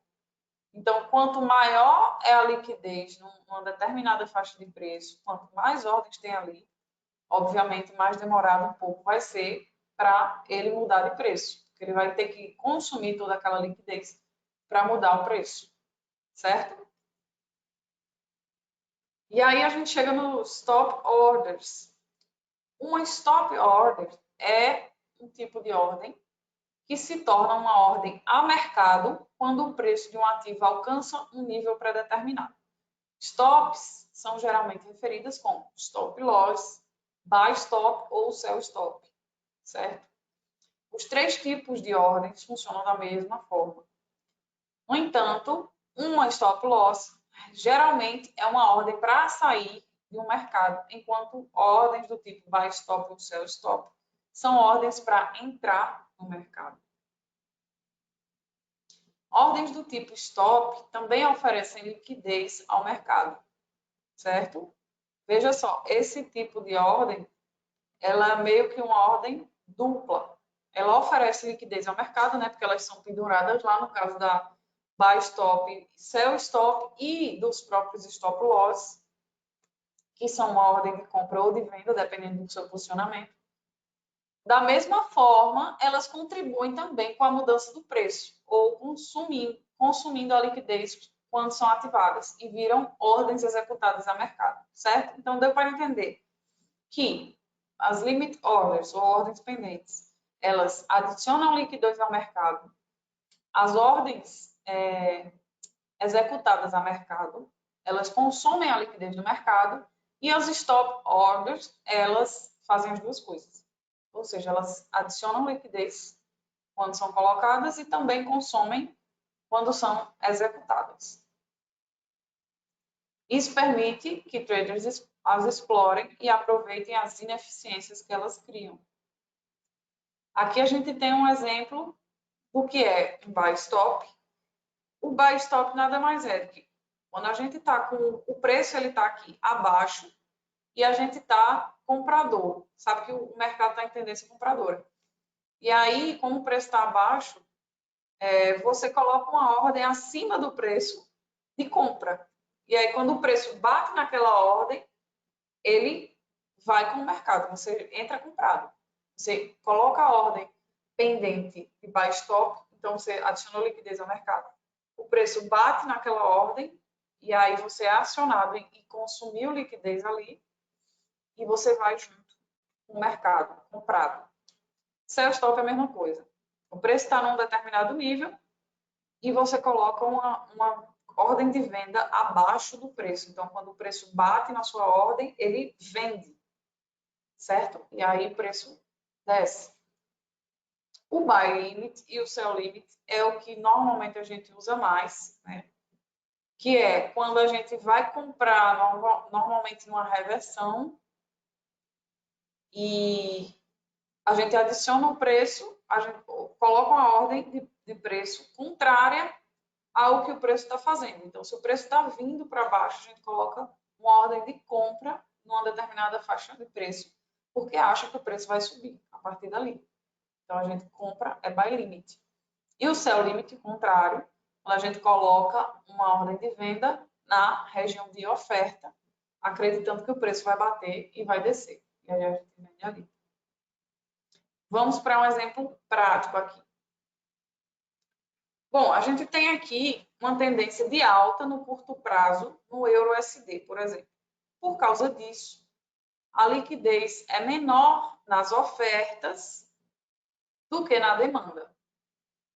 Então, quanto maior é a liquidez numa determinada faixa de preço, quanto mais ordens tem ali, obviamente mais demorado um pouco vai ser para ele mudar de preço, porque ele vai ter que consumir toda aquela liquidez para mudar o preço, certo? E aí a gente chega no stop orders. Uma stop order é um tipo de ordem que se torna uma ordem a mercado quando o preço de um ativo alcança um nível pré-determinado. Stops são geralmente referidas como stop loss, buy stop ou sell stop, certo? Os três tipos de ordens funcionam da mesma forma. No entanto, uma stop loss geralmente é uma ordem para sair de um mercado, enquanto ordens do tipo buy stop ou sell stop são ordens para entrar no mercado. Ordens do tipo stop também oferecem liquidez ao mercado, certo? Veja só, esse tipo de ordem, ela é meio que uma ordem dupla. Ela oferece liquidez ao mercado, né? Porque elas são penduradas lá, no caso da buy stop, sell stop e dos próprios stop loss, que são uma ordem de compra ou de venda, dependendo do seu posicionamento. Da mesma forma, elas contribuem também com a mudança do preço, ou consumindo a liquidez quando são ativadas e viram ordens executadas a mercado, certo? Então, deu para entender que as limit orders, ou ordens pendentes, elas adicionam liquidez ao mercado. As ordens executadas a mercado, elas consomem a liquidez do mercado, e as stop orders, elas fazem as duas coisas. Ou seja, elas adicionam liquidez quando são colocadas e também consomem quando são executadas. Isso permite que traders as explorem e aproveitem as ineficiências que elas criam. Aqui a gente tem um exemplo do que é um buy stop. O buy stop nada mais é do que quando a gente está com o preço, ele está aqui abaixo e a gente está comprador. Sabe que o mercado está em tendência compradora. E aí, como o preço está abaixo, você coloca uma ordem acima do preço de compra. E aí, quando o preço bate naquela ordem, ele vai com o mercado, você entra comprado. Você coloca a ordem pendente de buy stop, então você adicionou liquidez ao mercado. O preço bate naquela ordem e aí você é acionado e consumiu liquidez ali e você vai junto com o mercado, comprado. Sell stop é a mesma coisa. O preço está num determinado nível e você coloca uma ordem de venda abaixo do preço. Então, quando o preço bate na sua ordem, ele vende, certo? E aí o preço desce. O buy limit e o sell limit é o que normalmente a gente usa mais, né? Que é quando a gente vai comprar normalmente numa reversão e a gente adiciona o preço, a gente coloca uma ordem de preço contrária ao que o preço está fazendo. Então, se o preço está vindo para baixo, a gente coloca uma ordem de compra numa determinada faixa de preço, porque acha que o preço vai subir a partir dali. Então, a gente compra, é buy limit. E o sell limit, contrário, quando a gente coloca uma ordem de venda na região de oferta, acreditando que o preço vai bater e vai descer. E aí a gente vende ali. Vamos para um exemplo prático aqui. Bom, a gente tem aqui uma tendência de alta no curto prazo no euro-USD, por exemplo. Por causa disso, a liquidez é menor nas ofertas do que na demanda.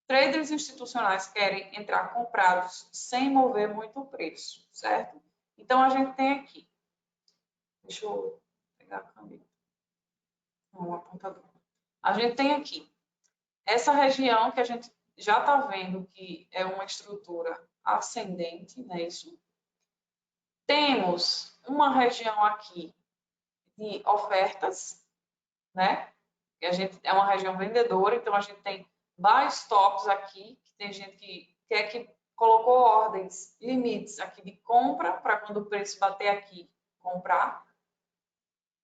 traders institucionais querem entrar comprados sem mover muito o preço, certo? Então, a gente tem aqui, deixa eu pegar a caneta, um apontador. A gente tem aqui essa região que a gente já está vendo que é uma estrutura ascendente, não é isso? Temos uma região aqui de ofertas, né? Que a gente é uma região vendedora, então a gente tem buy stops aqui, que tem gente que quer que colocou ordens, limites aqui de compra para quando o preço bater aqui, comprar.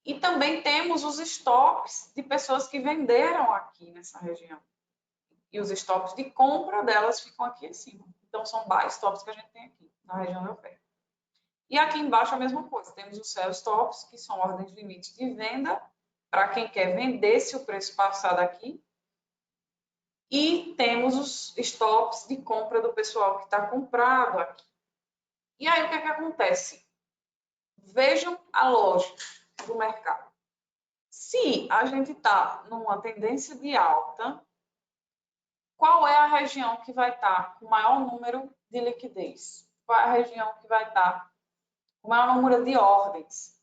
E também temos os stops de pessoas que venderam aqui nessa região. E os stops de compra delas ficam aqui em cima. Então, são buy stops que a gente tem aqui, na região de oferta. E aqui embaixo a mesma coisa. Temos os sell stops, que são ordens limites de venda, para quem quer vender se o preço passar daqui. E temos os stops de compra do pessoal que está comprado aqui. E aí, o que é que acontece? Vejam a lógica do mercado. Se a gente está numa tendência de alta, qual é a região que vai estar com o maior número de liquidez? Qual é a região que vai estar com o maior número de ordens?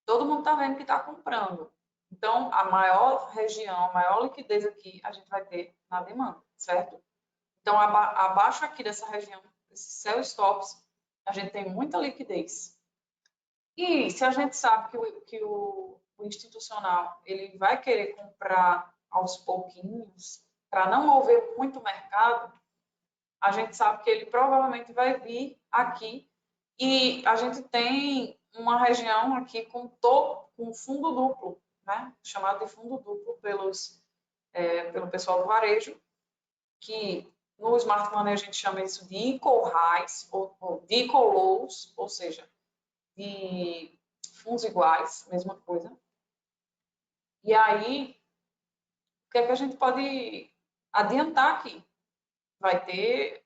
Todo mundo está vendo que está comprando. Então, a maior região, a maior liquidez aqui, a gente vai ter na demanda, certo? Então, abaixo aqui dessa região, esses sell stops, a gente tem muita liquidez. E se a gente sabe que o institucional ele vai querer comprar aos pouquinhos, para não mover muito o mercado, a gente sabe que ele provavelmente vai vir aqui e a gente tem uma região aqui com fundo duplo, né? Chamado de fundo duplo pelo pessoal do varejo, que no Smart Money a gente chama isso de equal highs ou de equal lows, ou seja, de fundos iguais, mesma coisa. E aí, o que é que a gente pode adiantar aqui? Vai ter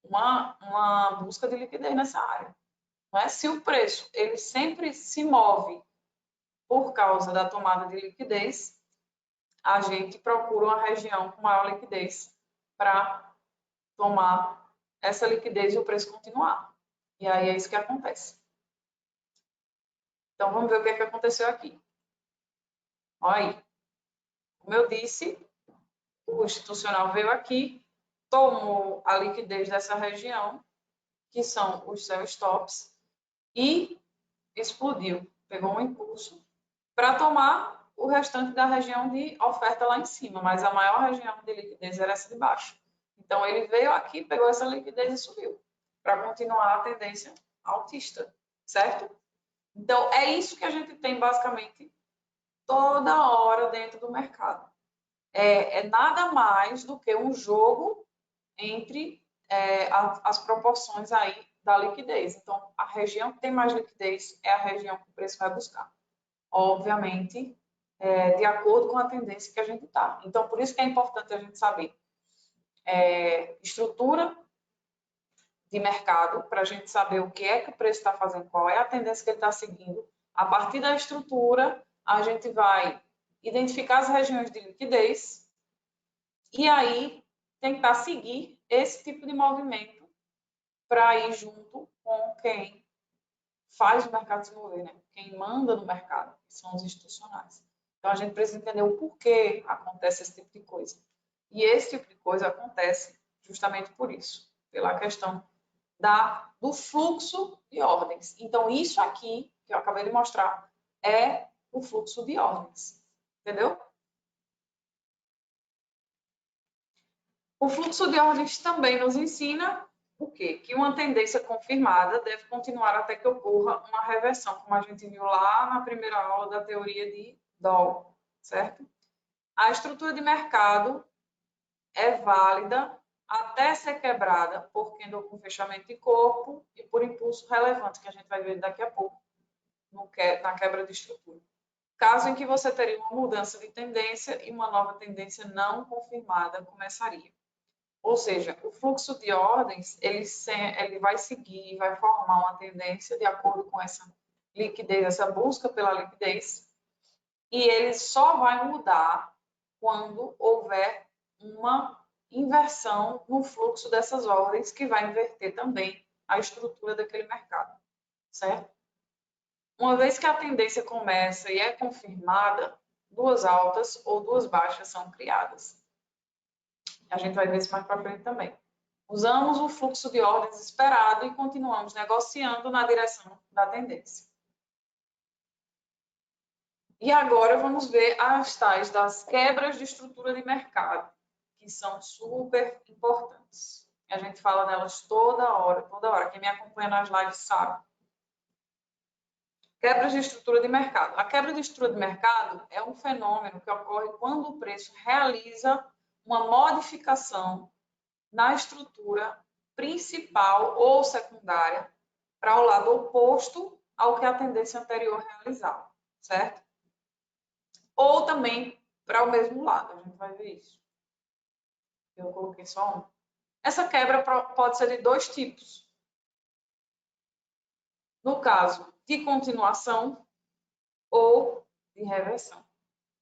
uma busca de liquidez nessa área. Não é? Se o preço ele sempre se move por causa da tomada de liquidez, a gente procura uma região com maior liquidez para tomar essa liquidez e o preço continuar. E aí é isso que acontece. Então, vamos ver o que é que aconteceu aqui. Olha aí. Como eu disse, o institucional veio aqui, tomou a liquidez dessa região, que são os sell stops, e explodiu. Pegou um impulso para tomar o restante da região de oferta lá em cima, mas a maior região de liquidez era essa de baixo. Então, ele veio aqui, pegou essa liquidez e subiu, para continuar a tendência altista, certo? Então, é isso que a gente tem basicamente toda hora dentro do mercado. É nada mais do que um jogo entre as proporções aí da liquidez. Então, a região que tem mais liquidez é a região que o preço vai buscar. Obviamente, de acordo com a tendência que a gente está. Então, por isso que é importante a gente saber estrutura de mercado, para a gente saber o que é que o preço está fazendo, qual é a tendência que ele está seguindo. A partir da estrutura, a gente vai identificar as regiões de liquidez e aí tentar seguir esse tipo de movimento para ir junto com quem faz o mercado se mover, né? Quem manda no mercado, que são os institucionais. Então, a gente precisa entender o porquê acontece esse tipo de coisa. E esse tipo de coisa acontece justamente por isso, pela questão do fluxo de ordens. Então, isso aqui, que eu acabei de mostrar, é o fluxo de ordens. Entendeu? O fluxo de ordens também nos ensina o quê? Que uma tendência confirmada deve continuar até que ocorra uma reversão, como a gente viu lá na primeira aula da teoria de Doll, certo? A estrutura de mercado é válida até ser quebrada por candle com fechamento de corpo e por impulso relevante, que a gente vai ver daqui a pouco na quebra de estrutura. Caso em que você teria uma mudança de tendência e uma nova tendência não confirmada começaria. Ou seja, o fluxo de ordens, ele vai seguir, vai formar uma tendência de acordo com essa liquidez, essa busca pela liquidez, e ele só vai mudar quando houver uma inversão no fluxo dessas ordens, que vai inverter também a estrutura daquele mercado, certo? Uma vez que a tendência começa e é confirmada, duas altas ou duas baixas são criadas. A gente vai ver isso mais para frente também. Usamos o fluxo de ordens esperado e continuamos negociando na direção da tendência. E agora vamos ver as tais das quebras de estrutura de mercado, que são super importantes. A gente fala delas toda hora, toda hora. Quem me acompanha nas lives sabe. Quebras de estrutura de mercado. A quebra de estrutura de mercado é um fenômeno que ocorre quando o preço realiza uma modificação na estrutura principal ou secundária para o lado oposto ao que a tendência anterior realizava, certo? Ou também para o mesmo lado, a gente vai ver isso. Eu coloquei só um. Essa quebra pode ser de dois tipos. No caso de continuação ou de reversão.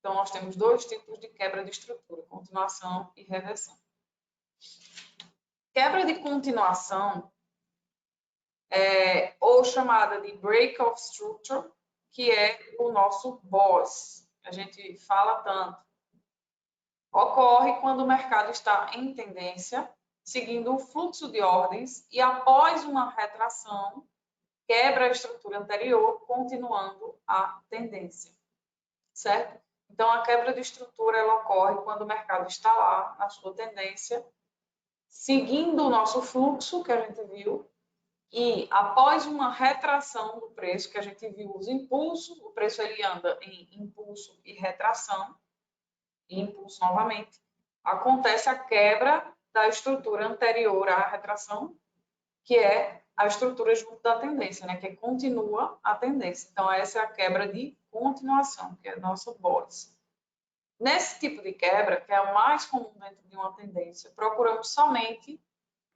Então, nós temos dois tipos de quebra de estrutura, continuação e reversão. Quebra de continuação, ou chamada de break of structure, que é o nosso BOS. A gente fala tanto. Ocorre quando o mercado está em tendência, seguindo o fluxo de ordens e após uma retração, quebra a estrutura anterior, continuando a tendência, certo? Então, a quebra de estrutura ela ocorre quando o mercado está lá, na sua tendência, seguindo o nosso fluxo, que a gente viu, e após uma retração do preço, que a gente viu os impulsos, o preço ele anda em impulso e retração, e impulso novamente, acontece a quebra da estrutura anterior à retração, que é a estrutura junto da tendência, né? Que continua a tendência. Então, essa é a quebra de continuação, que é a nossa BOS. Nesse tipo de quebra, que é o mais comum dentro de uma tendência, procuramos somente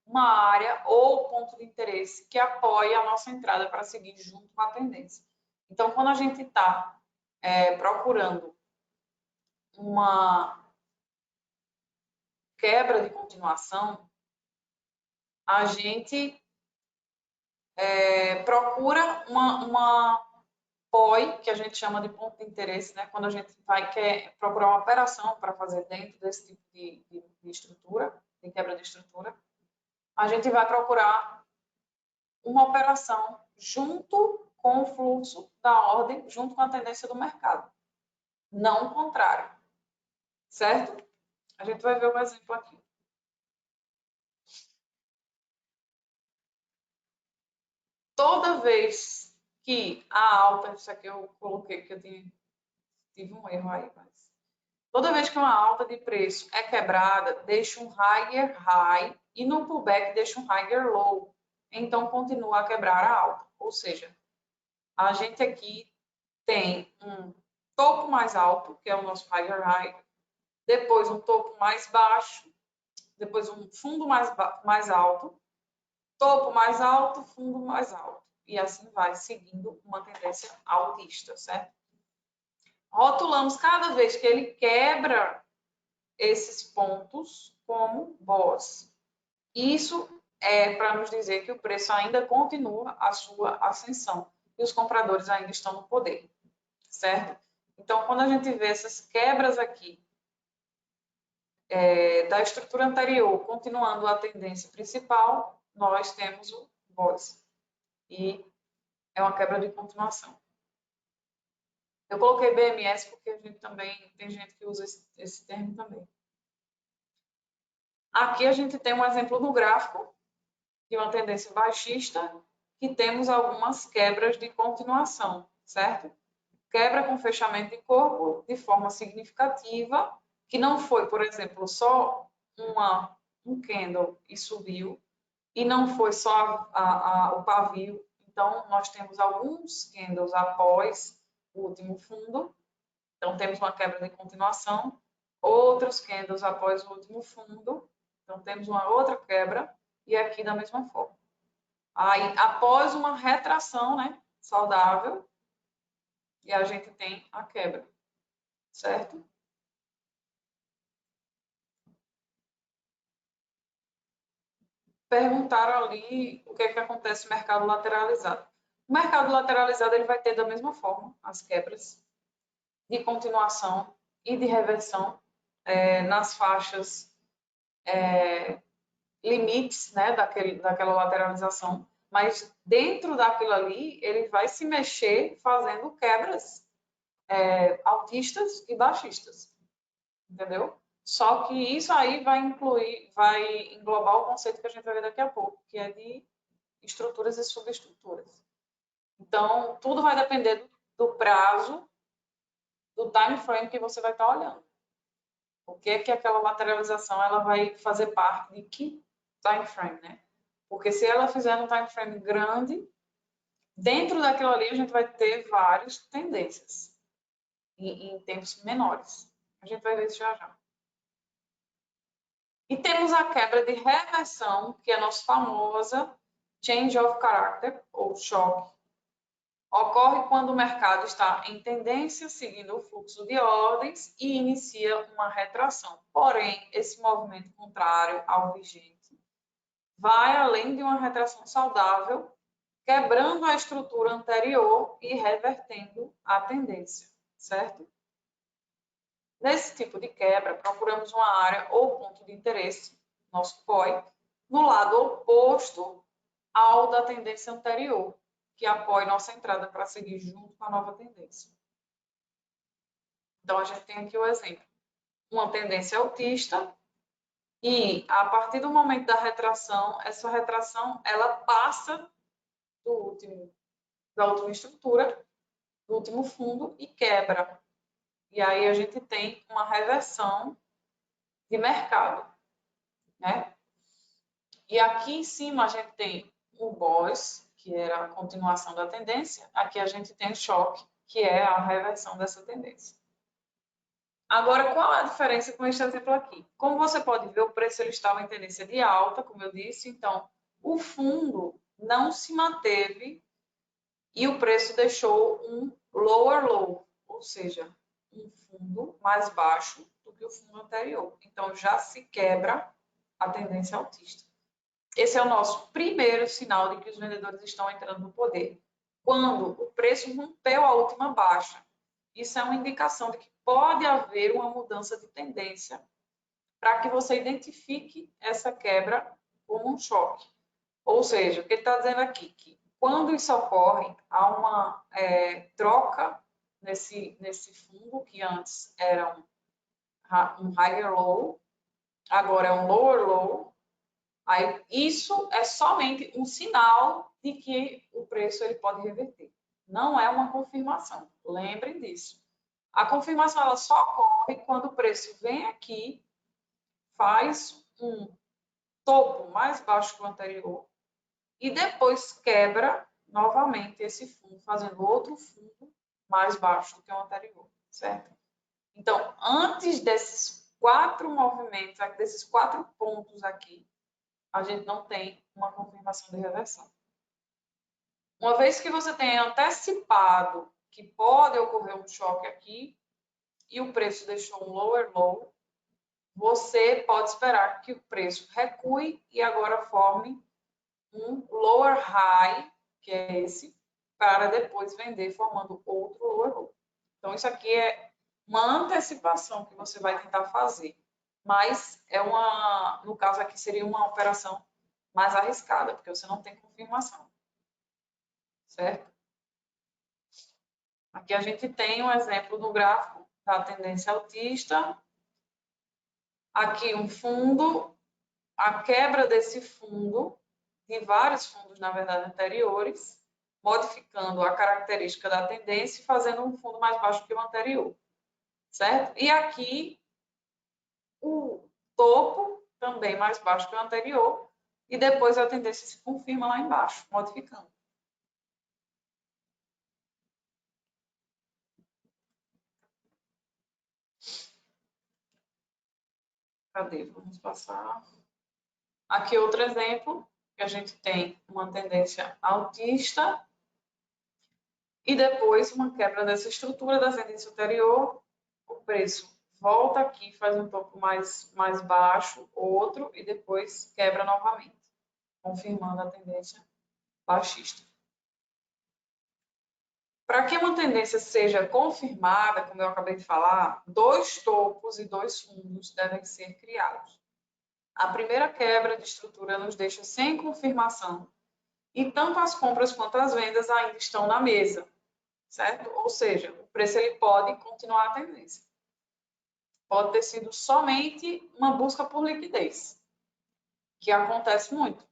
uma área ou ponto de interesse que apoie a nossa entrada para seguir junto com a tendência. Então, quando a gente está procurando uma quebra de continuação, a gente procura uma POI, que a gente chama de ponto de interesse, né? Quando a gente quer procurar uma operação para fazer dentro desse tipo de estrutura, de quebra de estrutura, a gente vai procurar uma operação junto com o fluxo da ordem, junto com a tendência do mercado, não o contrário, certo? A gente vai ver um exemplo aqui. Toda vez que a alta, isso aqui eu coloquei que eu tive um erro aí, mas toda vez que uma alta de preço é quebrada, deixa um higher high e no pullback deixa um higher low. Então, continua a quebrar a alta. Ou seja, a gente aqui tem um topo mais alto, que é o nosso higher high, depois um topo mais baixo, depois um fundo mais alto, topo mais alto, fundo mais alto. E assim vai, seguindo uma tendência altista, certo? Rotulamos cada vez que ele quebra esses pontos como BOS. Isso é para nos dizer que o preço ainda continua a sua ascensão e os compradores ainda estão no poder, certo? Então, quando a gente vê essas quebras aqui da estrutura anterior continuando a tendência principal, nós temos o BOS. E é uma quebra de continuação. Eu coloquei BMS porque a gente também tem gente que usa esse termo também. Aqui a gente tem um exemplo no gráfico de uma tendência baixista que temos algumas quebras de continuação, certo? Quebra com fechamento de corpo de forma significativa, que não foi, por exemplo, só um candle e subiu, e não foi só o pavio. Então, nós temos alguns candles após o último fundo. Então, temos uma quebra de continuação. Outros candles após o último fundo. Então, temos uma outra quebra. E aqui da mesma forma. Aí, após uma retração, né, saudável, e a gente tem a quebra, certo? perguntaram ali o que é que acontece no mercado lateralizado. O mercado lateralizado ele vai ter da mesma forma as quebras de continuação e de reversão nas faixas limites, né, daquela lateralização, mas dentro daquilo ali ele vai se mexer fazendo quebras altistas e baixistas, entendeu? Só que isso aí vai englobar o conceito que a gente vai ver daqui a pouco, que é de estruturas e subestruturas. Então, tudo vai depender do prazo, do time frame que você vai estar olhando. O que é que aquela lateralização ela vai fazer parte de que time frame, né? Porque se ela fizer um time frame grande, dentro daquilo ali a gente vai ter várias tendências em tempos menores. A gente vai ver isso já já. E temos a quebra de reversão, que é a nossa famosa change of character, ou choque. Ocorre quando o mercado está em tendência, seguindo o fluxo de ordens e inicia uma retração. Porém, esse movimento contrário ao vigente vai além de uma retração saudável, quebrando a estrutura anterior e revertendo a tendência, certo? Nesse tipo de quebra, procuramos uma área ou ponto de interesse, nosso POI, no lado oposto ao da tendência anterior, que apoie nossa entrada para seguir junto com a nova tendência. Então, a gente tem aqui o exemplo. Uma tendência altista e, a partir do momento da retração, essa retração ela passa da última estrutura, do último fundo e quebra. E aí a gente tem uma reversão de mercado, né? E aqui em cima a gente tem o BOS, que era a continuação da tendência. Aqui a gente tem o choque, que é a reversão dessa tendência. Agora, qual é a diferença com este exemplo aqui? Como você pode ver, o preço ele estava em tendência de alta, como eu disse, então o fundo não se manteve e o preço deixou um lower low, ou seja, um fundo mais baixo do que o fundo anterior. Então, já se quebra a tendência altista. Esse é o nosso primeiro sinal de que os vendedores estão entrando no poder. Quando o preço rompeu a última baixa. Isso é uma indicação de que pode haver uma mudança de tendência para que você identifique essa quebra como um choque. Ou seja, o que ele está dizendo aqui? Que quando isso ocorre, há uma troca nesse fundo, que antes era um higher low, agora é um lower low. Aí, isso é somente um sinal de que o preço ele pode reverter. Não é uma confirmação. Lembrem disso. A confirmação ela só ocorre quando o preço vem aqui, faz um topo mais baixo que o anterior e depois quebra novamente esse fundo, fazendo outro fundo mais baixo do que o anterior, certo? Então, antes desses 4 movimentos, desses 4 pontos aqui, a gente não tem uma confirmação de reversão. Uma vez que você tenha antecipado que pode ocorrer um choque aqui e o preço deixou um lower low, você pode esperar que o preço recue e agora forme um lower high, que é esse, para depois vender formando outro lower low. Então, isso aqui é uma antecipação que você vai tentar fazer, mas no caso aqui seria uma operação mais arriscada, porque você não tem confirmação, certo? Aqui a gente tem um exemplo do gráfico da tendência altista. Aqui um fundo, a quebra desse fundo, de vários fundos, na verdade, anteriores, modificando a característica da tendência e fazendo um fundo mais baixo que o anterior, certo? E aqui o topo, também mais baixo que o anterior, e depois a tendência se confirma lá embaixo, modificando. Cadê? Vamos passar. Aqui outro exemplo, que a gente tem uma tendência altista e depois uma quebra dessa estrutura da tendência anterior, o preço volta aqui, faz um topo mais baixo, outro, e depois quebra novamente. confirmando a tendência baixista. Para que uma tendência seja confirmada, como eu acabei de falar, 2 topos e 2 fundos devem ser criados. A primeira quebra de estrutura nos deixa sem confirmação e tanto as compras quanto as vendas ainda estão na mesa, certo? Ou seja, o preço ele pode continuar a tendência. Pode ter sido somente uma busca por liquidez, que acontece muito.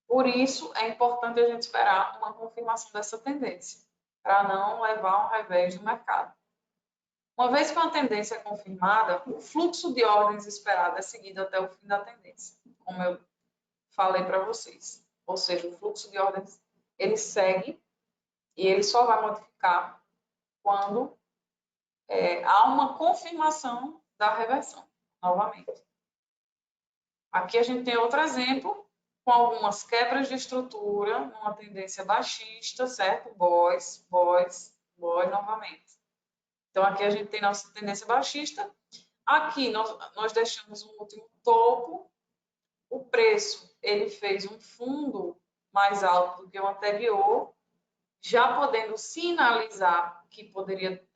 Por isso, é importante a gente esperar uma confirmação dessa tendência, para não levar um revés no mercado. Uma vez que uma tendência é confirmada, o fluxo de ordens esperado é seguido até o fim da tendência, como eu falei para vocês. Ou seja, o fluxo de ordens ele segue e ele só vai modificar quando há uma confirmação da reversão, novamente. Aqui a gente tem outro exemplo, com algumas quebras de estrutura, numa tendência baixista, certo? Boys novamente. Então, aqui a gente tem nossa tendência baixista. Aqui nós deixamos um último topo. O preço, ele fez um fundo mais alto do que o anterior, já podendo sinalizar que poderia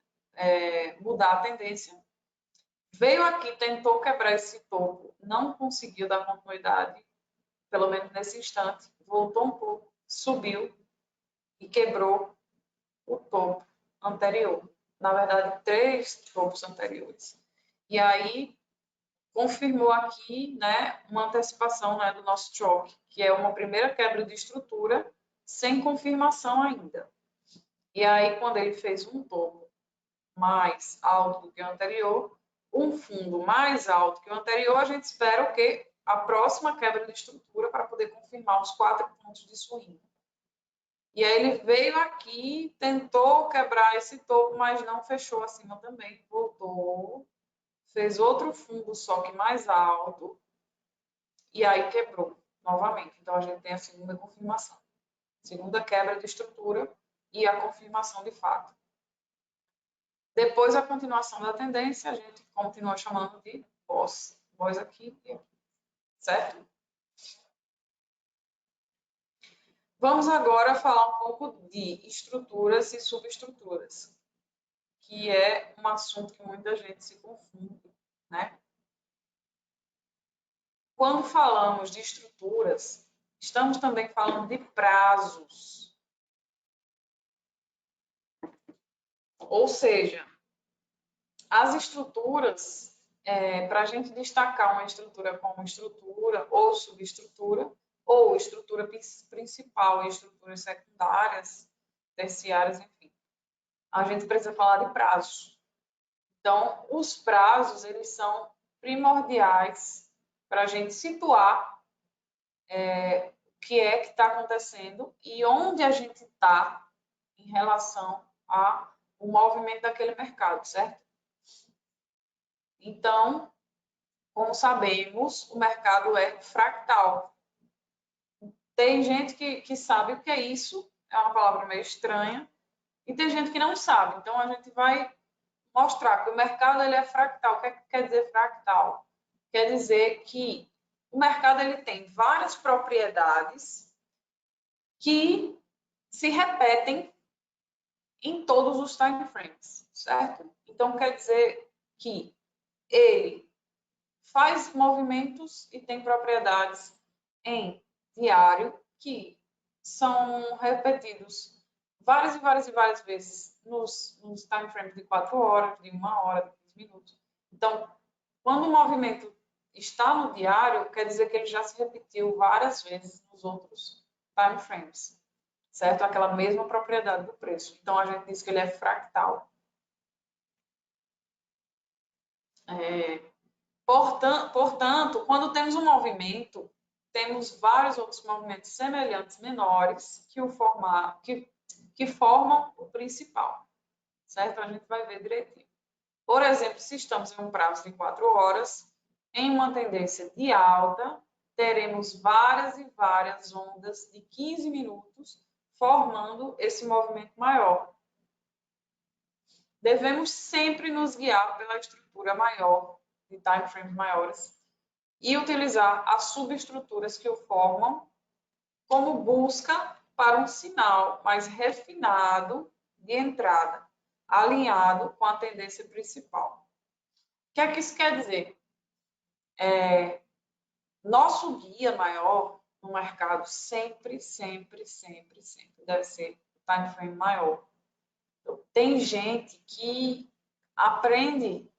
mudar a tendência. Veio aqui, tentou quebrar esse topo, não conseguiu dar continuidade, pelo menos nesse instante, voltou um pouco, subiu e quebrou o topo anterior. Na verdade, 3 topos anteriores. E aí, confirmou aqui, né, uma antecipação, né, do nosso choque, que é uma primeira quebra de estrutura sem confirmação ainda. E aí, quando ele fez um topo mais alto do que o anterior, um fundo mais alto que o anterior, a gente espera o quê? A próxima quebra de estrutura para poder confirmar os 4 pontos de swing. E aí ele veio aqui, tentou quebrar esse topo, mas não fechou acima também. Voltou, fez outro fundo só que mais alto e aí quebrou novamente. Então, a gente tem a segunda confirmação. Segunda quebra de estrutura e a confirmação de fato. Depois, a continuação da tendência, a gente continua chamando de boss. Boss aqui e aqui. Certo? Vamos agora falar um pouco de estruturas e subestruturas, que é um assunto que muita gente se confunde, né? Quando falamos de estruturas, estamos também falando de prazos. Ou seja, as estruturas, para a gente destacar uma estrutura como estrutura ou subestrutura, ou estrutura principal e estruturas secundárias, terciárias, enfim, a gente precisa falar de prazos. Então, os prazos, eles são primordiais para a gente situar o que é que está acontecendo e onde a gente está em relação ao movimento daquele mercado, certo? Então, como sabemos, o mercado é fractal. Tem gente que sabe o que é isso, é uma palavra meio estranha, e tem gente que não sabe. Então, a gente vai mostrar que o mercado ele é fractal. O que quer dizer fractal? Quer dizer que o mercado ele tem várias propriedades que se repetem em todos os time frames, certo? Então, quer dizer que ele faz movimentos e tem propriedades em diário que são repetidos várias e várias e várias vezes nos time frames de 4 horas, de 1 hora, de 15 minutos. Então, quando o movimento está no diário, quer dizer que ele já se repetiu várias vezes nos outros time frames, certo? Aquela mesma propriedade do preço. Então, a gente diz que ele é fractal. Portanto, quando temos um movimento, temos vários outros movimentos semelhantes menores que formam o principal, certo? A gente vai ver direitinho. Por exemplo, se estamos em um prazo de 4 horas, em uma tendência de alta, teremos várias e várias ondas de 15 minutos formando esse movimento maior. Devemos sempre nos guiar pela estrutura maior, de time frames maiores, e utilizar as subestruturas que o formam como busca para um sinal mais refinado de entrada, alinhado com a tendência principal. O que é que isso quer dizer? Nosso guia maior no mercado sempre deve ser o time frame maior. Então, tem gente que aprende.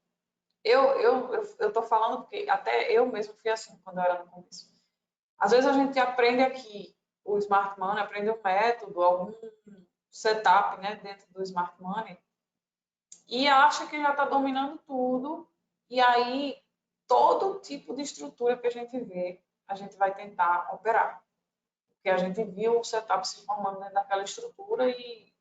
Eu estou falando porque até eu mesmo fui assim quando eu era no começo. Às vezes a gente aprende aqui o Smart Money, aprende um método, algum setup, né, dentro do Smart Money e acha que já está dominando tudo. E aí todo tipo de estrutura que a gente vê, a gente vai tentar operar. Porque a gente viu o setup se formando dentro daquela estrutura e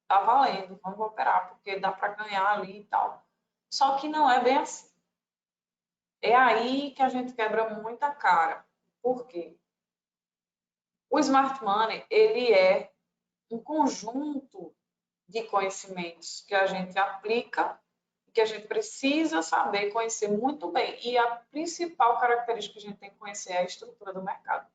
tá valendo, vamos operar, porque dá para ganhar ali e tal. Só que não é bem assim. É aí que a gente quebra muita cara. Por quê? O Smart Money, ele é um conjunto de conhecimentos que a gente aplica, que a gente precisa saber, conhecer muito bem. E a principal característica que a gente tem que conhecer é a estrutura do mercado.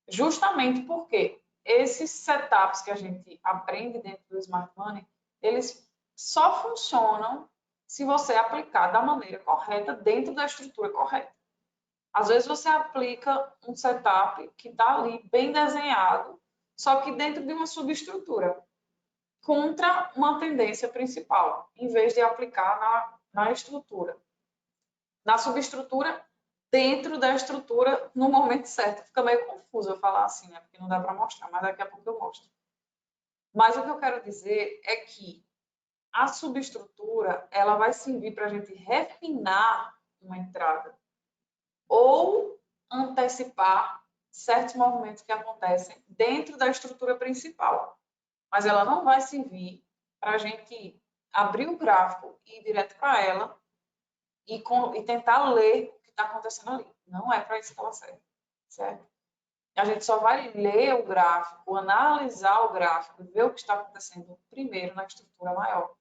Justamente porque esses setups que a gente aprende dentro do Smart Money, eles só funcionam se você aplicar da maneira correta, dentro da estrutura correta. Às vezes você aplica um setup que está ali bem desenhado, só que dentro de uma subestrutura, contra uma tendência principal, em vez de aplicar na estrutura. Na subestrutura, dentro da estrutura, no momento certo. Fica meio confuso eu falar assim, né? Porque não dá para mostrar, mas daqui a pouco eu mostro. Mas o que eu quero dizer é que a subestrutura, ela vai servir para a gente refinar uma entrada ou antecipar certos movimentos que acontecem dentro da estrutura principal. Mas ela não vai servir para a gente abrir o gráfico e ir direto para ela e tentar ler o que está acontecendo ali. Não é para isso que ela serve, certo? A gente só vai ler o gráfico, analisar o gráfico, ver o que está acontecendo primeiro na estrutura maior.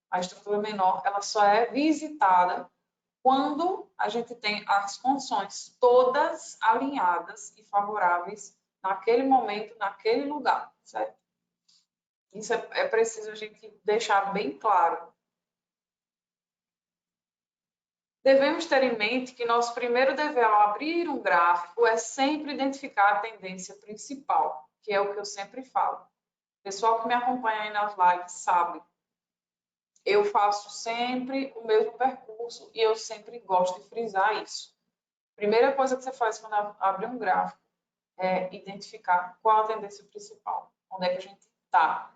A estrutura menor, ela só é visitada quando a gente tem as condições todas alinhadas e favoráveis naquele momento, naquele lugar, certo? Isso é preciso a gente deixar bem claro. Devemos ter em mente que nosso primeiro dever ao abrir um gráfico é sempre identificar a tendência principal, que é o que eu sempre falo. O pessoal que me acompanha aí nas lives sabe. Eu faço sempre o mesmo percurso e eu sempre gosto de frisar isso. Primeira coisa que você faz quando abre um gráfico é identificar qual a tendência principal, onde é que a gente está,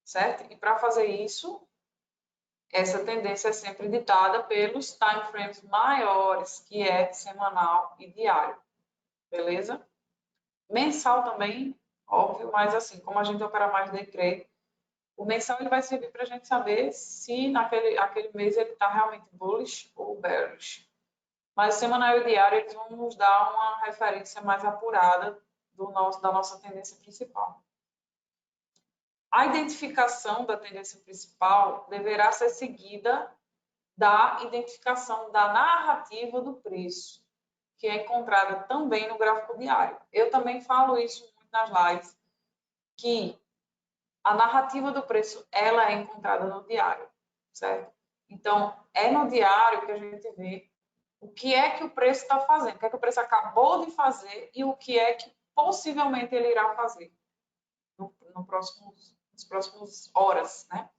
certo? E para fazer isso, essa tendência é sempre ditada pelos time frames maiores, que é semanal e diário, beleza? Mensal também, óbvio, mas assim, como a gente opera mais day trade, o mensal ele vai servir para a gente saber se aquele mês ele está realmente bullish ou bearish. Mas o semanal e o diário eles vão nos dar uma referência mais apurada da nossa tendência principal. A identificação da tendência principal deverá ser seguida da identificação da narrativa do preço, que é encontrada também no gráfico diário. Eu também falo isso muito nas lives, que a narrativa do preço ela é encontrada no diário, certo? Então, é no diário que a gente vê o que é que o preço está fazendo, o que é que o preço acabou de fazer e o que é que possivelmente ele irá fazer nos próximos horas, né?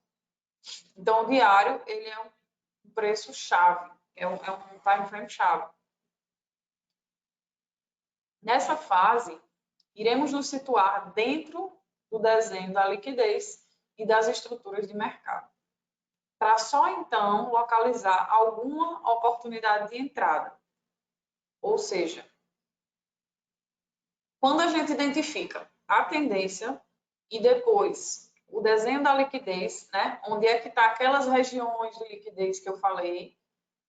Então, o diário, ele é um preço-chave, é um time frame chave. Nessa fase, iremos nos situar dentro do desenho da liquidez e das estruturas de mercado, para só então localizar alguma oportunidade de entrada. Ou seja, quando a gente identifica a tendência e depois o desenho da liquidez, né, onde é que está aquelas regiões de liquidez que eu falei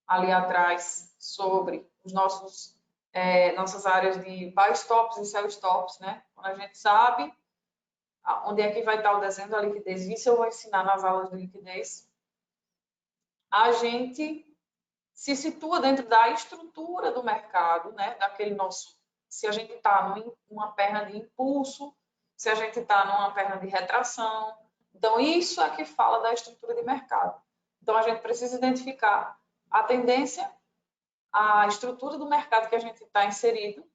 ali atrás sobre os nossas áreas de buy stops e sell stops, né? Quando a gente sabe onde é que vai estar o desenho da liquidez, isso eu vou ensinar nas aulas de liquidez. A gente se situa dentro da estrutura do mercado, né? Daquele nosso, se a gente está numa perna de impulso, se a gente está numa perna de retração. Então, isso é que fala da estrutura de mercado. Então, a gente precisa identificar a tendência, a estrutura do mercado que a gente está inserido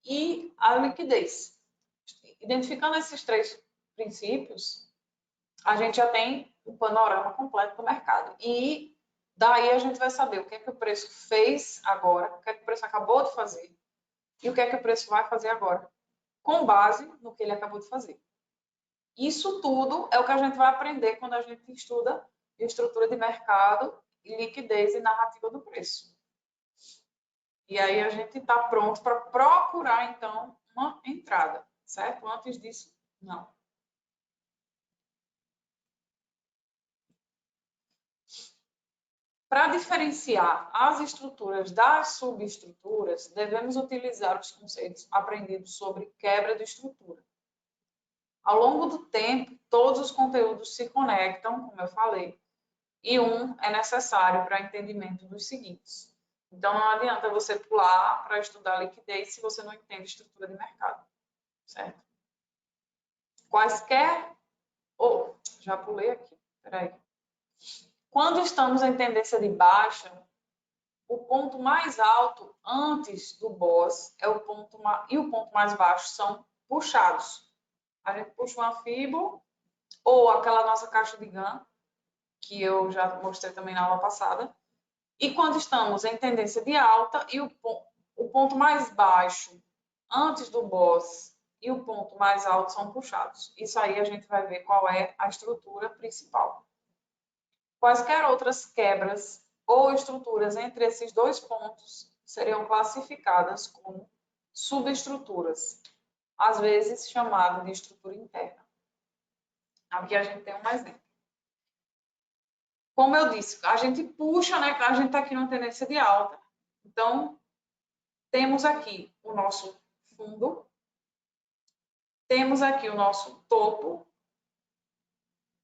e a liquidez. Identificando esses três princípios, a gente já tem o panorama completo do mercado. E daí a gente vai saber o que é que o preço fez agora, o que é que o preço acabou de fazer e o que é que o preço vai fazer agora, com base no que ele acabou de fazer. Isso tudo é o que a gente vai aprender quando a gente estuda estrutura de mercado, liquidez e narrativa do preço. E aí a gente está pronto para procurar, então, uma entrada, certo? Antes disso, não. Para diferenciar as estruturas das subestruturas, devemos utilizar os conceitos aprendidos sobre quebra de estrutura. Ao longo do tempo, todos os conteúdos se conectam, como eu falei, e um é necessário para entendimento dos seguintes. Então, não adianta você pular para estudar liquidez se você não entende estrutura de mercado, certo? Quaisquer... já pulei aqui, peraí. Quando estamos em tendência de baixa, o ponto mais alto antes do boss e o ponto mais baixo são puxados. A gente puxa uma Fibo ou aquela nossa caixa de Gann, que eu já mostrei também na aula passada. E quando estamos em tendência de alta e o ponto mais baixo antes do boss e o ponto mais alto são puxados. Isso aí a gente vai ver qual é a estrutura principal. Quaisquer outras quebras ou estruturas entre esses dois pontos seriam classificadas como subestruturas, às vezes chamado de estrutura interna. Aqui a gente tem um exemplo. Como eu disse, a gente puxa, né? A gente está aqui numa tendência de alta. Então, temos aqui o nosso fundo, temos aqui o nosso topo.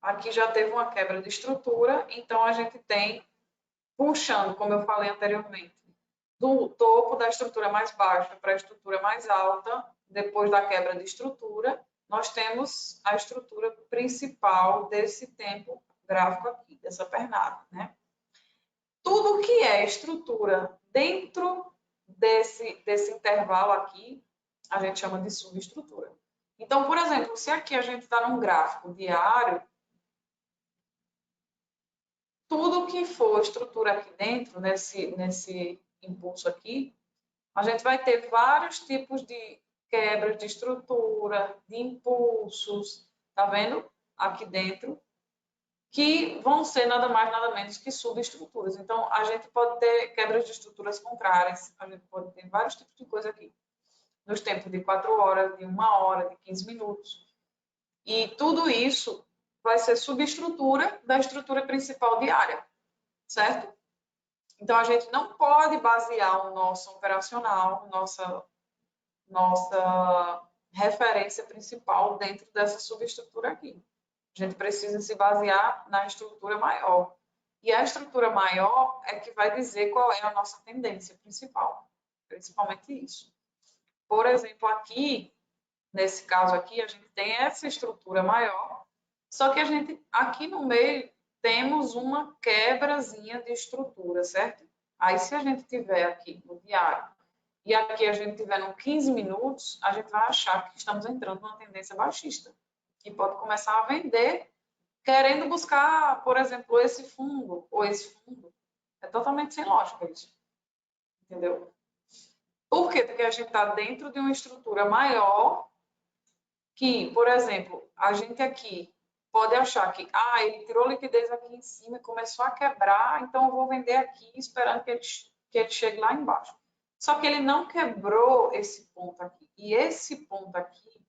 Aqui já teve uma quebra de estrutura, então a gente tem puxando, como eu falei anteriormente, do topo da estrutura mais baixa para a estrutura mais alta, depois da quebra de estrutura, nós temos a estrutura principal desse tempo gráfico aqui, dessa pernada, né? Tudo que é estrutura dentro desse intervalo aqui, a gente chama de subestrutura. Então, por exemplo, se aqui a gente está num gráfico diário, tudo que for estrutura aqui dentro, nesse impulso aqui, a gente vai ter vários tipos de quebras de estrutura, de impulsos, tá vendo? Aqui dentro, que vão ser nada mais, nada menos que subestruturas. Então, a gente pode ter quebras de estruturas contrárias, a gente pode ter vários tipos de coisa aqui. Nos tempos de 4 horas, de 1 hora, de 15 minutos. E tudo isso vai ser subestrutura da estrutura principal diária, certo? Então, a gente não pode basear o nosso operacional, nossa referência principal dentro dessa subestrutura aqui. A gente precisa se basear na estrutura maior. E a estrutura maior é que vai dizer qual é a nossa tendência principal. Principalmente isso. Por exemplo, aqui, nesse caso aqui, a gente tem essa estrutura maior, só que a gente, aqui no meio, temos uma quebrazinha de estrutura, certo? Aí, se a gente tiver aqui no diário e aqui a gente tiver no 15 minutos, a gente vai achar que estamos entrando numa tendência baixista. E pode começar a vender querendo buscar, por exemplo, esse fundo ou esse fundo. É totalmente sem lógica isso. Entendeu? Por quê? Porque a gente está dentro de uma estrutura maior que, por exemplo, a gente aqui pode achar que ele tirou liquidez aqui em cima e começou a quebrar, então eu vou vender aqui esperando que ele chegue lá embaixo. Só que ele não quebrou esse ponto aqui. E esse ponto aqui